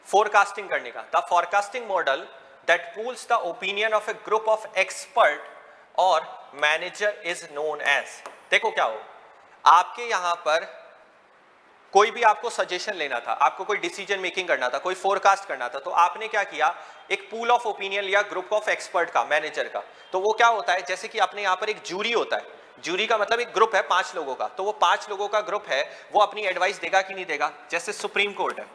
फोरकास्टिंग करने का। The forecasting model that pools the opinion of A group of expert और मैनेजर इज नोन एज। देखो क्या हो, आपके यहां पर कोई भी आपको सजेशन लेना था, आपको कोई डिसीजन मेकिंग करना था, कोई फोरकास्ट करना था, तो आपने क्या किया, एक पूल ऑफ ओपिनियन लिया ग्रुप ऑफ एक्सपर्ट का, मैनेजर का। तो वो क्या होता है, जैसे कि अपने यहाँ पर एक जूरी होता है, जूरी का मतलब एक ग्रुप है 5 लोगों का, तो वो 5 लोगों का ग्रुप है, वो अपनी एडवाइस देगा कि नहीं देगा। जैसे सुप्रीम कोर्ट है,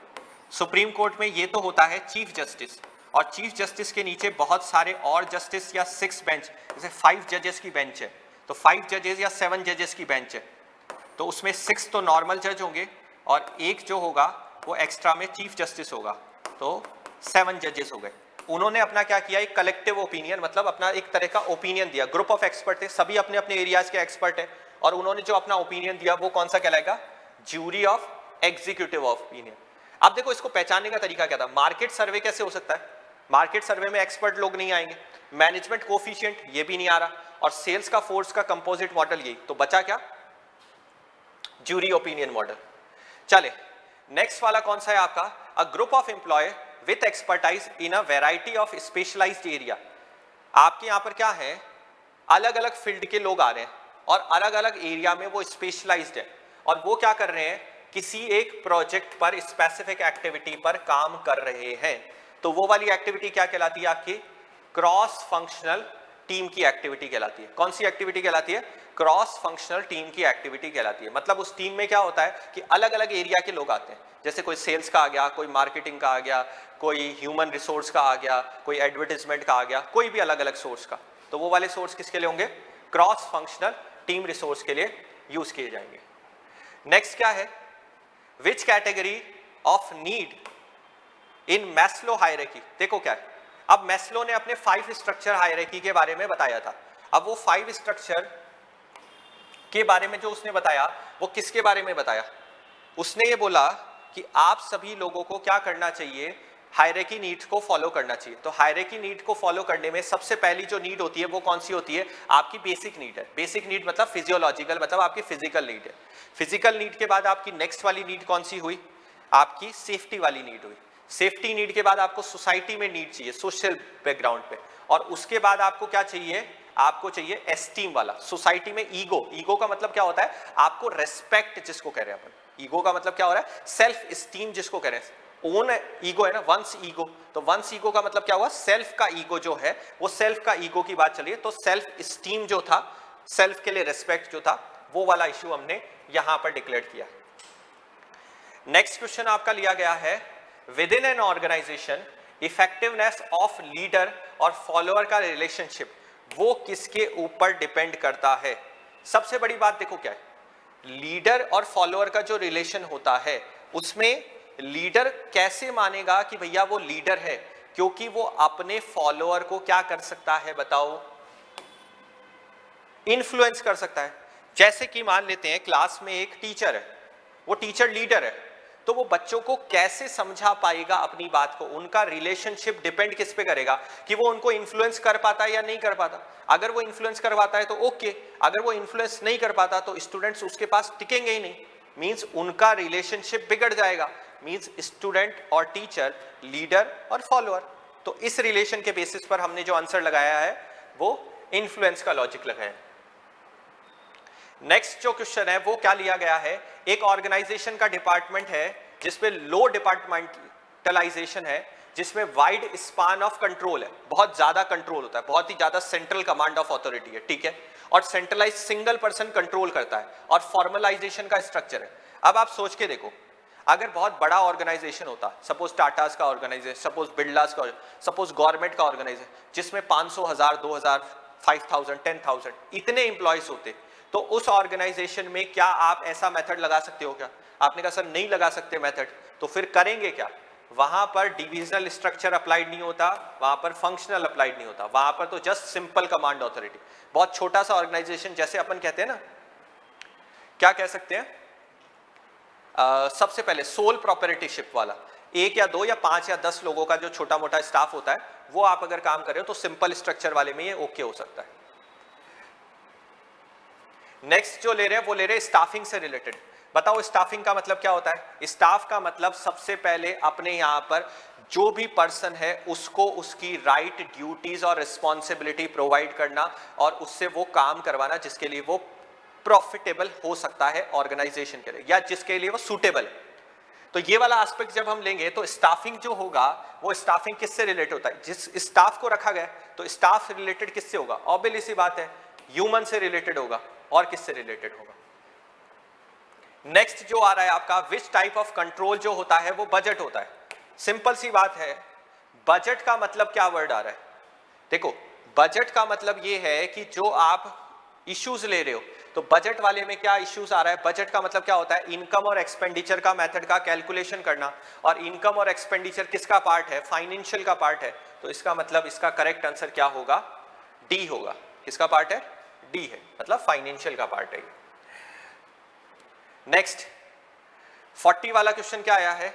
सुप्रीम कोर्ट में ये तो होता है चीफ जस्टिस, और चीफ जस्टिस के नीचे बहुत सारे और जस्टिस या 6 बेंच, जैसे 5 जजेस की बेंच है, तो 5 जजेस या 7 जजेस की बेंच है, तो उसमें 6 तो नॉर्मल जज होंगे और एक जो होगा वो एक्स्ट्रा में चीफ जस्टिस होगा, तो 7 जजेस हो गए। उन्होंने अपना क्या किया, एक कलेक्टिव ओपिनियन, मतलब अपना एक तरह का ओपिनियन दिया। ग्रुप ऑफ एक्सपर्ट थे, सभी अपने अपने एरियाज के एक्सपर्ट हैं, और उन्होंने जो अपना ओपिनियन दिया वो कौन सा कहलाएगा, ज्यूरी ऑफ एग्जीक्यूटिव ओपिनियन। अब देखो इसको पहचानने का तरीका क्या था, मार्केट सर्वे कैसे हो सकता है, मार्केट सर्वे में एक्सपर्ट लोग नहीं आएंगे, मैनेजमेंट कोफिशिएंट ये भी नहीं आ रहा, और सेल्स का फोर्स का कंपोजिट मॉडल यही, तो बचा क्या, जूरी ओपिनियन मॉडल। चले नेक्स्ट वाला कौन सा है आपका, a group of employ with expertise in a variety of specialised area. आपके यहां पर क्या है, अलग अलग फील्ड के लोग आ रहे हैं और अलग अलग एरिया में वो स्पेशलाइज्ड है, और वो क्या कर रहे हैं, किसी एक प्रोजेक्ट पर स्पेसिफिक एक्टिविटी पर काम कर रहे हैं। तो वो वाली एक्टिविटी क्या कहलाती है आपकी, क्रॉस फंक्शनल टीम की एक्टिविटी कहलाती है। कौन सी एक्टिविटी कहलाती है, क्रॉस फंक्शनल टीम की एक्टिविटी कहलाती है। मतलब उस टीम में क्या होता है कि अलग अलग एरिया के लोग आते हैं, जैसे कोई सेल्स का आ गया, कोई मार्केटिंग का आ गया, कोई ह्यूमन रिसोर्स का आ गया, कोई एडवर्टाइजमेंट का आ गया, कोई भी अलग अलग सोर्स का। तो वो वाले सोर्स किसके लिए होंगे, क्रॉस फंक्शनल टीम रिसोर्स के लिए यूज किए जाएंगे। नेक्स्ट क्या है, which category of need in Maslow hierarchy. देखो क्या है, अब मैस्लो ने अपने 5 स्ट्रक्चर हायरार्की के बारे में बताया था। अब वो 5 स्ट्रक्चर के बारे में जो उसने बताया वो किसके बारे में बताया, उसने ये बोला कि आप सभी लोगों को क्या करना चाहिए, हायरार्की नीड्स को फॉलो करना चाहिए। तो हायरार्की नीड को फॉलो करने में सबसे पहली जो नीड होती है वो कौन सी होती है, आपकी बेसिक नीड है। बेसिक नीड मतलब फिजियोलॉजिकल, मतलब आपकी फिजिकल नीड है। फिजिकल नीड के बाद आपकी नेक्स्ट वाली नीड कौन सी हुई, आपकी सेफ्टी वाली नीड हुई। सेफ्टी नीड के बाद आपको सोसाइटी में नीड चाहिए, सोशल बैकग्राउंड पे, और उसके बाद आपको क्या चाहिए, आपको चाहिए एस्टीम वाला। सोसाइटी में ईगो, ईगो का मतलब क्या होता है, आपको रेस्पेक्ट जिसको कह रहे हैं अपन। ईगो का मतलब क्या हो रहा है, सेल्फ स्टीम जिसको कह रहे हैं। ओन ईगो है ना, वंस ईगो, तो वंस ईगो का मतलब क्या हुआ, सेल्फ का ईगो जो है, वो सेल्फ का ईगो की बात चलिए। तो सेल्फ स्टीम जो था, सेल्फ के लिए रेस्पेक्ट जो था, वो वाला इश्यू हमने यहां पर डिक्लेयर किया। नेक्स्ट क्वेश्चन आपका लिया गया है, within an organisation effectiveness of leader और फॉलोअर का रिलेशनशिप वो किसके ऊपर डिपेंड करता है। सबसे बड़ी बात देखो क्या है, लीडर और फॉलोअर का जो रिलेशन होता है उसमें लीडर कैसे मानेगा कि भैया वो लीडर है, क्योंकि वो अपने फॉलोअर को क्या कर सकता है बताओ, इन्फ्लुएंस कर सकता है। जैसे कि मान लेते हैं क्लास में एक टीचर है, वो टीचर लीडर है, तो वो बच्चों को कैसे समझा पाएगा अपनी बात को, उनका रिलेशनशिप डिपेंड किस पे करेगा कि वो उनको इन्फ्लुएंस कर पाता है या नहीं कर पाता। अगर वो इन्फ्लुएंस करवाता है तो ओके, अगर वो इन्फ्लुएंस नहीं कर पाता तो स्टूडेंट्स उसके पास टिकेंगे ही नहीं, मींस उनका रिलेशनशिप बिगड़ जाएगा। मींस स्टूडेंट और टीचर, लीडर और फॉलोअर। तो इस रिलेशन के बेसिस पर हमने जो आंसर लगाया है वो इन्फ्लुएंस का लॉजिक लगाया है। नेक्स्ट जो क्वेश्चन है वो क्या लिया गया है, एक ऑर्गेनाइजेशन का डिपार्टमेंट है जिसमें लो डिपार्टमेंटलाइजेशन है, जिसमें वाइड स्पान ऑफ कंट्रोल है, बहुत ज्यादा कंट्रोल होता है, बहुत ही ज्यादा सेंट्रल कमांड ऑफ अथॉरिटी है, ठीक है, और सेंट्रलाइज सिंगल पर्सन कंट्रोल करता है, और फॉर्मलाइजेशन का स्ट्रक्चर है। अब आप सोच के देखो, अगर बहुत बड़ा ऑर्गेनाइजेशन होता, सपोज टाटास का ऑर्गेनाइजेशन, सपोज बिरलास का, सपोज गवर्नमेंट का ऑर्गेनाइजेशन, जिसमें 500, 1000, 2000, 5000, 10,000 इतने इंप्लॉयज होते, तो उस ऑर्गेनाइजेशन में क्या आप ऐसा मेथड लगा सकते हो क्या? आपने कहा सर नहीं लगा सकते मेथड, तो फिर करेंगे क्या? वहां पर डिविजनल स्ट्रक्चर अप्लाइड नहीं होता, वहां पर फंक्शनल अप्लाइड नहीं होता, वहां पर तो जस्ट सिंपल कमांड ऑथोरिटी। बहुत छोटा सा ऑर्गेनाइजेशन, जैसे अपन कहते हैं ना, क्या कह सकते हैं, सबसे पहले सोल प्रॉपर्टीशिप वाला, 1 या 2 या 5 या 10 लोगों का जो छोटा मोटा स्टाफ होता है, वो आप अगर काम कर रहे हो तो सिंपल स्ट्रक्चर वाले में ये ओके हो सकता है। नेक्स्ट जो ले रहे हैं वो ले रहे हैं स्टाफिंग से रिलेटेड। बताओ स्टाफिंग का मतलब क्या होता है? स्टाफ का मतलब सबसे पहले अपने यहां पर जो भी पर्सन है उसको उसकी राइट ड्यूटीज और रिस्पॉन्सिबिलिटी प्रोवाइड करना और उससे वो काम करवाना जिसके लिए वो प्रॉफिटेबल हो सकता है ऑर्गेनाइजेशन के लिए, या जिसके लिए वो सूटेबल है। तो ये वाला एस्पेक्ट जब हम लेंगे तो स्टाफिंग जो होगा वो स्टाफिंग किससे रिलेटेड होता है? जिस स्टाफ को रखा गया तो स्टाफ रिलेटेड किससे होगा? ऑब्वियसली बात है ह्यूमन से रिलेटेड होगा। और किससे रिलेटेड होगा? नेक्स्ट जो आ रहा है आपका, विच टाइप ऑफ कंट्रोल जो होता है वो बजट होता है। सिंपल सी बात है, बजट का मतलब क्या वर्ड आ रहा है? देखो बजट का मतलब ये है कि जो आप इश्यूज ले रहे हो, तो बजट वाले में क्या इश्यूज आ रहा है? बजट का मतलब क्या होता है? इनकम और एक्सपेंडिचर का मेथड का कैलकुलेशन करना, और इनकम और एक्सपेंडिचर किसका पार्ट है? फाइनेंशियल का पार्ट है। तो इसका मतलब इसका करेक्ट आंसर क्या होगा? डी होगा। किसका पार्ट है? डी है, मतलब फाइनेंशियल का पार्ट है। नेक्स्ट, 40 वाला क्वेश्चन क्या आया है?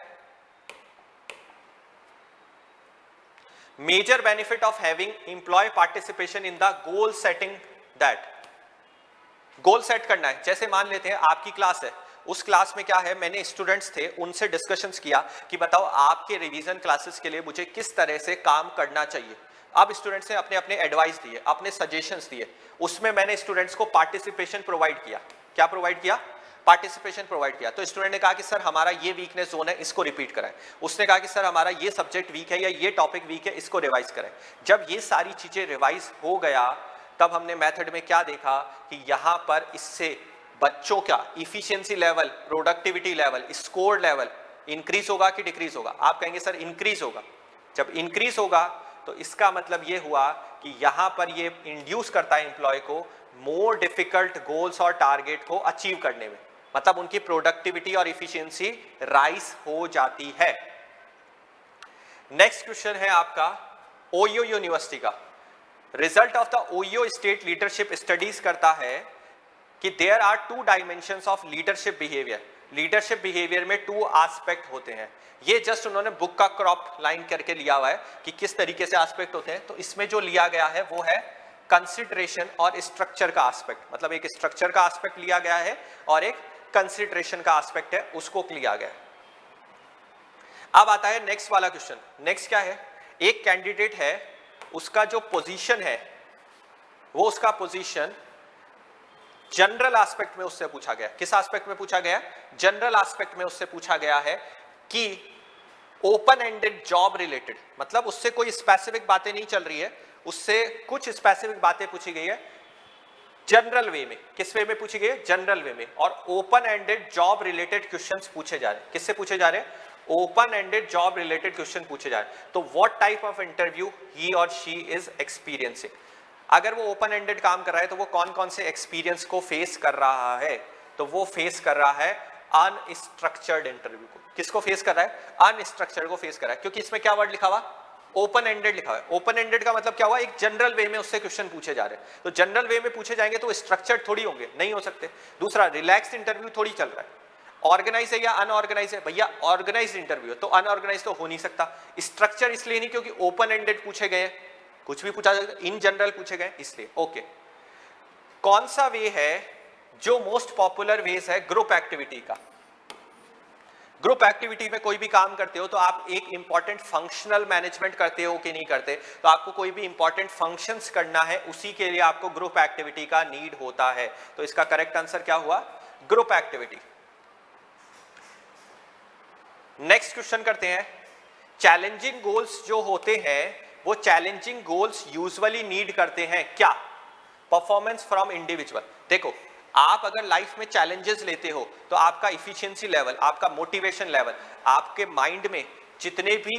Major benefit of having employ participation in the goal setting that. Goal set करना है। जैसे मान लेते हैं आपकी क्लास है, उस क्लास में क्या है, मैंने स्टूडेंट्स थे उनसे डिस्कशंस किया कि बताओ आपके रिवीजन क्लासेस के लिए मुझे किस तरह से काम करना चाहिए। अब स्टूडेंट्स ने अपने अपने एडवाइस दिए, अपने सजेशंस दिए, उसमें मैंने स्टूडेंट्स को पार्टिसिपेशन प्रोवाइड किया। क्या प्रोवाइड किया? पार्टिसिपेशन प्रोवाइड किया। तो स्टूडेंट ने कहा कि सर हमारा ये वीकनेस जोन है, इसको रिपीट कराएं। उसने कहा कि सर हमारा ये सब्जेक्ट वीक है या ये टॉपिक वीक है, इसको रिवाइज करें। जब ये सारी चीजें रिवाइज हो गया तब हमने मेथड में क्या देखा कि यहां पर इससे बच्चों का efficiency level, productivity level, score level increase होगा कि डिक्रीज होगा? आप कहेंगे सर इंक्रीज होगा। जब इंक्रीज होगा तो इसका मतलब ये हुआ कि यहां पर ये इंड्यूस करता है एम्प्लॉय को मोर डिफिकल्ट गोल्स और टारगेट को अचीव करने में, मतलब उनकी प्रोडक्टिविटी और इफिशिएंसी राइज हो जाती है। नेक्स्ट क्वेश्चन है आपका ओयो यूनिवर्सिटी का। Result of the Ohio state leadership studies करता है कि there are 2 dimensions of leadership behaviour. Leadership behaviour में 2 एस्पेक्ट होते हैं। ये जस्ट उन्होंने बुक का क्रॉप लाइन करके लिया हुआ है कि किस तरीके से एस्पेक्ट होते हैं। तो इसमें जो लिया गया है वो है कंसिडरेशन और स्ट्रक्चर का एस्पेक्ट, मतलब एक स्ट्रक्चर का एस्पेक्ट लिया गया है और एक कंसिडरेशन का एस्पेक्ट है, उसको लिया गया है। अब आता है नेक्स्ट वाला क्वेश्चन। नेक्स्ट क्या है? एक कैंडिडेट है, उसका जो पोजीशन है वो उसका पोजीशन जनरल एस्पेक्ट में उससे पूछा गया। किस एस्पेक्ट में पूछा गया? जनरल एस्पेक्ट में उससे पूछा गया है कि ओपन एंडेड जॉब रिलेटेड, मतलब उससे कोई स्पेसिफिक बातें नहीं चल रही है, उससे कुछ स्पेसिफिक बातें पूछी गई है जनरल वे में। किस वे में पूछी गई है? जनरल वे में। और open ended job related questions पूछे जा रहे हैं। किससे पूछे जा रहे हैं? Open ended job related question पूछे जा रहे हैं। तो व्हाट टाइप ऑफ इंटरव्यू ही और शी इज एक्सपीरियंसिंग। अगर वो ओपन एंडेड काम कर रहा है तो वो कौन कौन से एक्सपीरियंस को फेस कर रहा है? तो वो फेस कर रहा है अनस्ट्रक्चर्ड इंटरव्यू को। किसको फेस कर रहा है? अनस्ट्रक्चर्ड को फेस कर रहा है, क्योंकि इसमें क्या वर्ड लिखा हुआ? ओपन एंडेड लिखा हुआ है। ओपन एंडेड का मतलब क्या हुआ? एक जनरल वे में उससे क्वेश्चन पूछे जा रहे हैं। तो जनरल वे में पूछे जाएंगे तो स्ट्रक्चर्ड थोड़ी होंगे, नहीं हो सकते। दूसरा, रिलैक्स इंटरव्यू थोड़ी चल रहा है। ऑर्गेनाइज है या अनऑर्गेनाइज है? भैया ऑर्गेनाइज इंटरव्यू है, तो अनऑर्गेनाइज तो हो नहीं सकता। स्ट्रक्चर इसलिए नहीं क्योंकि ओपन एंडेड पूछे गए, कुछ भी पूछा जाए, इन जनरल पूछे गए इसलिए। ओके, कौन सा वे है जो मोस्ट पॉपुलर वेज है ग्रुप एक्टिविटी का? ग्रुप एक्टिविटी में कोई भी काम करते हो तो आप एक इंपॉर्टेंट फंक्शनल मैनेजमेंट करते हो कि नहीं करते? तो आपको कोई भी इंपॉर्टेंट फंक्शंस करना है, उसी के लिए आपको ग्रुप एक्टिविटी का नीड होता है। तो इसका करेक्ट आंसर क्या हुआ? Group activity. नेक्स्ट क्वेश्चन करते हैं। चैलेंजिंग गोल्स जो होते हैं वो चैलेंजिंग गोल्स यूजुअली नीड करते हैं क्या? Performance from individual. देखो, आप अगर लाइफ में चैलेंजेस लेते हो तो आपका इफिशिएंसी लेवल, आपका मोटिवेशन लेवल, आपके माइंड में जितने भी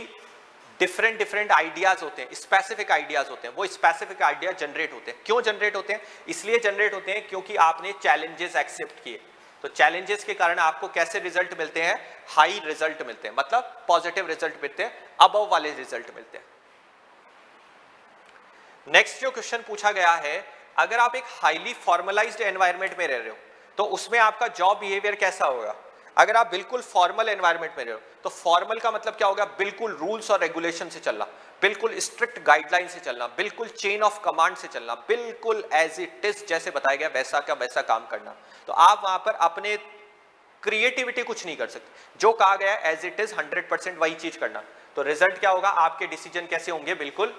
डिफरेंट आइडियाज होते हैं, स्पेसिफिक आइडियाज होते हैं, वो स्पेसिफिक आइडिया जनरेट होते हैं। क्यों जनरेट होते हैं? इसलिए जनरेट होते हैं क्योंकि आपने चैलेंजेस एक्सेप्ट किए। तो चैलेंजेस के कारण आपको कैसे रिजल्ट मिलते हैं? हाई रिजल्ट मिलते हैं, मतलब पॉजिटिव रिजल्ट मिलते हैं, अबव वाले रिजल्ट मिलते हैं। नेक्स्ट जो क्वेश्चन पूछा गया है, अगर आप एक हाईली फॉर्मलाइज्ड एनवायरनमेंट में रह रहे हो तो उसमें आपका जॉब बिहेवियर कैसा होगा? अगर आप बिल्कुल फॉर्मल एनवायरनमेंट में रह रहे हो तो फॉर्मल का मतलब क्या होगा? बिल्कुल रूल्स और रेगुलेशन से चलना, बिल्कुल स्ट्रिक्ट गाइडलाइन से चलना, बिल्कुल चेन ऑफ कमांड से चलना, बिल्कुल एज इट इज जैसे बताया गया वैसा का वैसा काम करना। तो आप वहां पर अपने क्रिएटिविटी कुछ नहीं कर सकते, जो कहा गया एज इट इज 100% वही चीज करना। तो रिजल्ट क्या होगा? आपके डिसीजन कैसे होंगे? बिल्कुल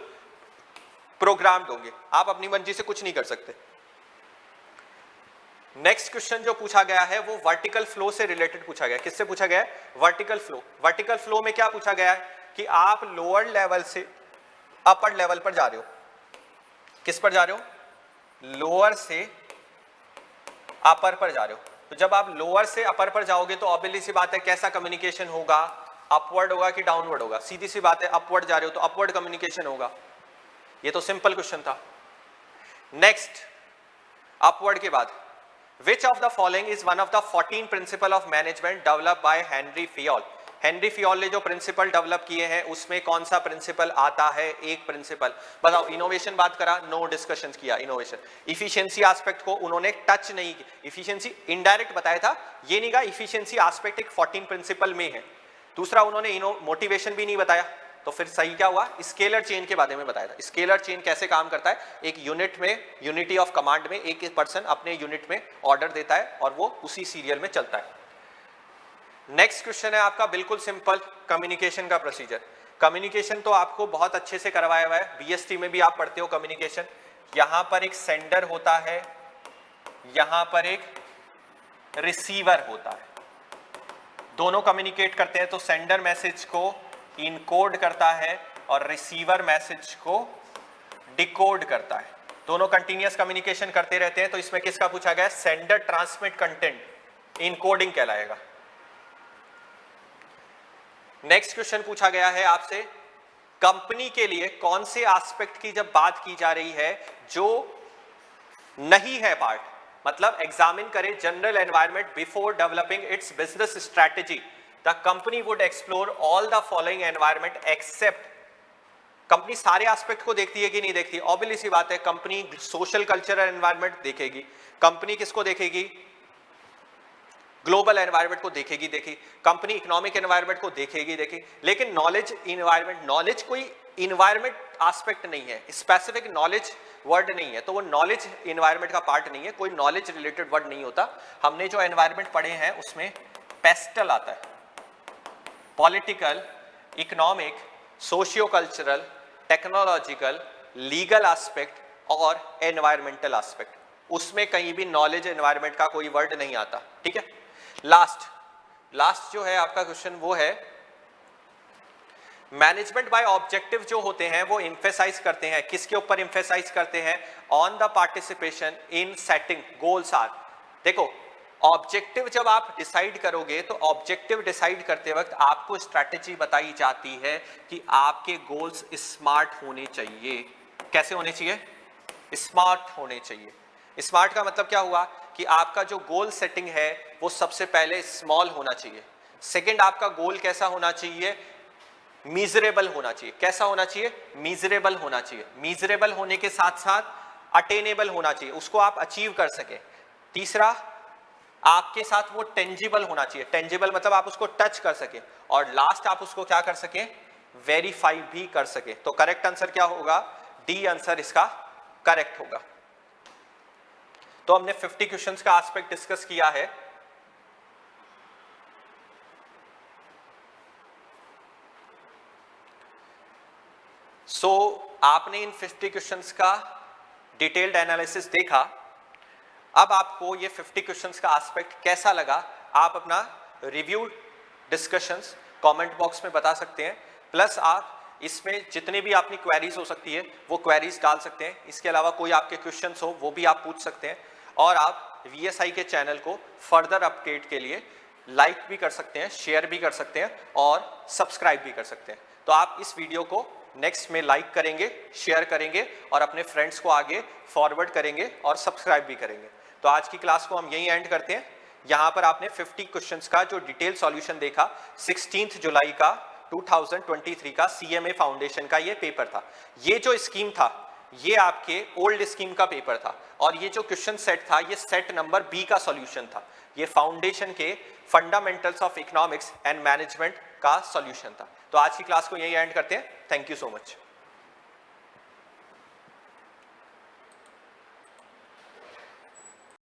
प्रोग्राम्ड होंगे, आप अपनी मर्जी से कुछ नहीं कर सकते। नेक्स्ट क्वेश्चन जो पूछा गया है वो वर्टिकल फ्लो से रिलेटेड पूछा गया। किससे पूछा गया है? Vertical flow. वर्टिकल फ्लो में क्या पूछा गया है कि आप लोअर लेवल से अपर लेवल पर जा रहे हो। किस पर जा रहे हो? लोअर से अपर पर जा रहे हो। तो जब आप लोअर से अपर पर जाओगे तो ऑब्वियसली सी बात है कैसा कम्युनिकेशन होगा? अपवर्ड होगा कि डाउनवर्ड होगा? सीधी सी बात है, अपवर्ड जा रहे हो तो अपवर्ड कम्युनिकेशन होगा। ये तो सिंपल क्वेश्चन था। नेक्स्ट, अपवर्ड के बाद which of the following is one of the 14 principle of management developed by Henri Fayol? Henri Fayol ने जो प्रिंसिपल डेवलप किए हैं उसमें कौन सा प्रिंसिपल आता है? एक प्रिंसिपल बताओ। इनोवेशन बात करा, नो डिस्कशन किया इनोवेशन। इफिशिएंसी एस्पेक्ट को उन्होंने टच नहीं किया, इफिशिएंसी इनडायरेक्ट बताया था, ये नहीं कहा इफिशिएंसी एस्पेक्ट एक 14 प्रिंसिपल में है। दूसरा उन्होंने मोटिवेशन भी नहीं बताया, तो फिर सही क्या हुआ? स्केलर चेन के बारे में बताया था। स्केलर चेन कैसे काम करता है? एक यूनिट में, यूनिटी ऑफ कमांड में एक पर्सन अपने यूनिट में ऑर्डर देता है और वो उसी सीरियल में चलता है। नेक्स्ट क्वेश्चन है आपका बिल्कुल सिंपल, कम्युनिकेशन का प्रोसीजर। कम्युनिकेशन तो आपको बहुत अच्छे से करवाया हुआ है, बीएसटी में भी आप पढ़ते हो कम्युनिकेशन। यहां पर एक सेंडर होता है, यहां पर एक रिसीवर होता है, दोनों कम्युनिकेट करते हैं। तो सेंडर मैसेज को इनकोड करता है और रिसीवर मैसेज को डिकोड करता है। दोनों कंटिन्यूअस कम्युनिकेशन करते रहते हैं। तो इसमें किसका पूछा गया? सेंडर ट्रांसमिट कंटेंट, इनकोडिंग कहलाएगा। नेक्स्ट क्वेश्चन पूछा गया है आपसे, कंपनी के लिए कौन से एस्पेक्ट की जब बात की जा रही है जो नहीं है पार्ट, मतलब एग्जामिन करें general environment before developing its business strategy, the company would explore all the following environment except. Company सारे एस्पेक्ट को देखती है कि नहीं देखती? ऑब्वियसली सी बात है, कंपनी सोशल कल्चरल एनवायरनमेंट देखेगी। कंपनी किसको देखेगी? ग्लोबल एनवायरनमेंट को देखेगी कंपनी इकोनॉमिक एनवायरनमेंट को देखेगी। लेकिन नॉलेज इन्वायरमेंट, नॉलेज कोई इन्वायरमेंट एस्पेक्ट नहीं है, स्पेसिफिक नॉलेज वर्ड नहीं है, तो वो नॉलेज इन्वायरमेंट का पार्ट नहीं है, कोई नॉलेज रिलेटेड वर्ड नहीं होता। हमने जो एनवायरनमेंट पढ़े हैं उसमें पेस्टल आता है, political, economic, socio cultural, technological, legal aspect और एनवायरमेंटल एस्पेक्ट, उसमें कहीं भी नॉलेज एनवायरनमेंट का कोई वर्ड नहीं आता। ठीक है, लास्ट जो है आपका क्वेश्चन वो है मैनेजमेंट बाय ऑब्जेक्टिव जो होते हैं वो एम्फेसाइज करते हैं, किसके ऊपर एम्फेसाइज करते हैं? On the participation in setting goals are. देखो ऑब्जेक्टिव जब आप डिसाइड करोगे तो ऑब्जेक्टिव डिसाइड करते वक्त आपको स्ट्रैटेजी बताई जाती है कि आपके गोल्स स्मार्ट होने चाहिए। कैसे होने चाहिए? स्मार्ट होने चाहिए। स्मार्ट का मतलब क्या हुआ कि आपका जो गोल सेटिंग है वो सबसे पहले स्मॉल होना चाहिए। सेकंड, आपका गोल कैसा होना चाहिए? मीजरेबल होना चाहिए। कैसा होना चाहिए? मीजरेबल होना चाहिए। मीजरेबल होने के साथ साथ अटेनेबल होना चाहिए, उसको आप अचीव कर सके। तीसरा, आपके साथ वो टेंजिबल होना चाहिए। टेंजिबल मतलब आप उसको टच कर सके। और लास्ट, आप उसको क्या कर सके? वेरीफाई भी कर सके। तो करेक्ट आंसर क्या होगा? डी आंसर इसका करेक्ट होगा। तो हमने 50 क्वेश्चंस का एस्पेक्ट डिस्कस किया है। आपने इन 50 क्वेश्चंस का डिटेल्ड एनालिसिस देखा। अब आपको ये 50 क्वेश्चंस का एस्पेक्ट कैसा लगा, आप अपना रिव्यू डिस्कशंस कमेंट बॉक्स में बता सकते हैं। प्लस आप इसमें जितने भी आपकी क्वेरीज हो सकती है वो क्वेरीज डाल सकते हैं। इसके अलावा कोई आपके क्वेश्चंस हो वो भी आप पूछ सकते हैं। और आप VSI के चैनल को फर्दर अपडेट के लिए लाइक भी कर सकते हैं, शेयर भी कर सकते हैं और सब्सक्राइब भी कर सकते हैं। तो आप इस वीडियो को नेक्स्ट में लाइक करेंगे, शेयर करेंगे और अपने फ्रेंड्स को आगे फॉरवर्ड करेंगे और सब्सक्राइब भी करेंगे। तो आज की क्लास को हम यहीं एंड करते हैं। यहाँ पर आपने 50 क्वेश्चंस का जो डिटेल सॉल्यूशन देखा, 16 जुलाई का 2023 का CMA फाउंडेशन का ये पेपर था। ये जो स्कीम था ये आपके ओल्ड स्कीम का पेपर था और ये जो क्वेश्चन सेट था ये सेट नंबर B का सॉल्यूशन था। ये फाउंडेशन के fundamentals of economics and management का सॉल्यूशन था। तो आज की क्लास को यही एंड करते हैं। Thank you so much.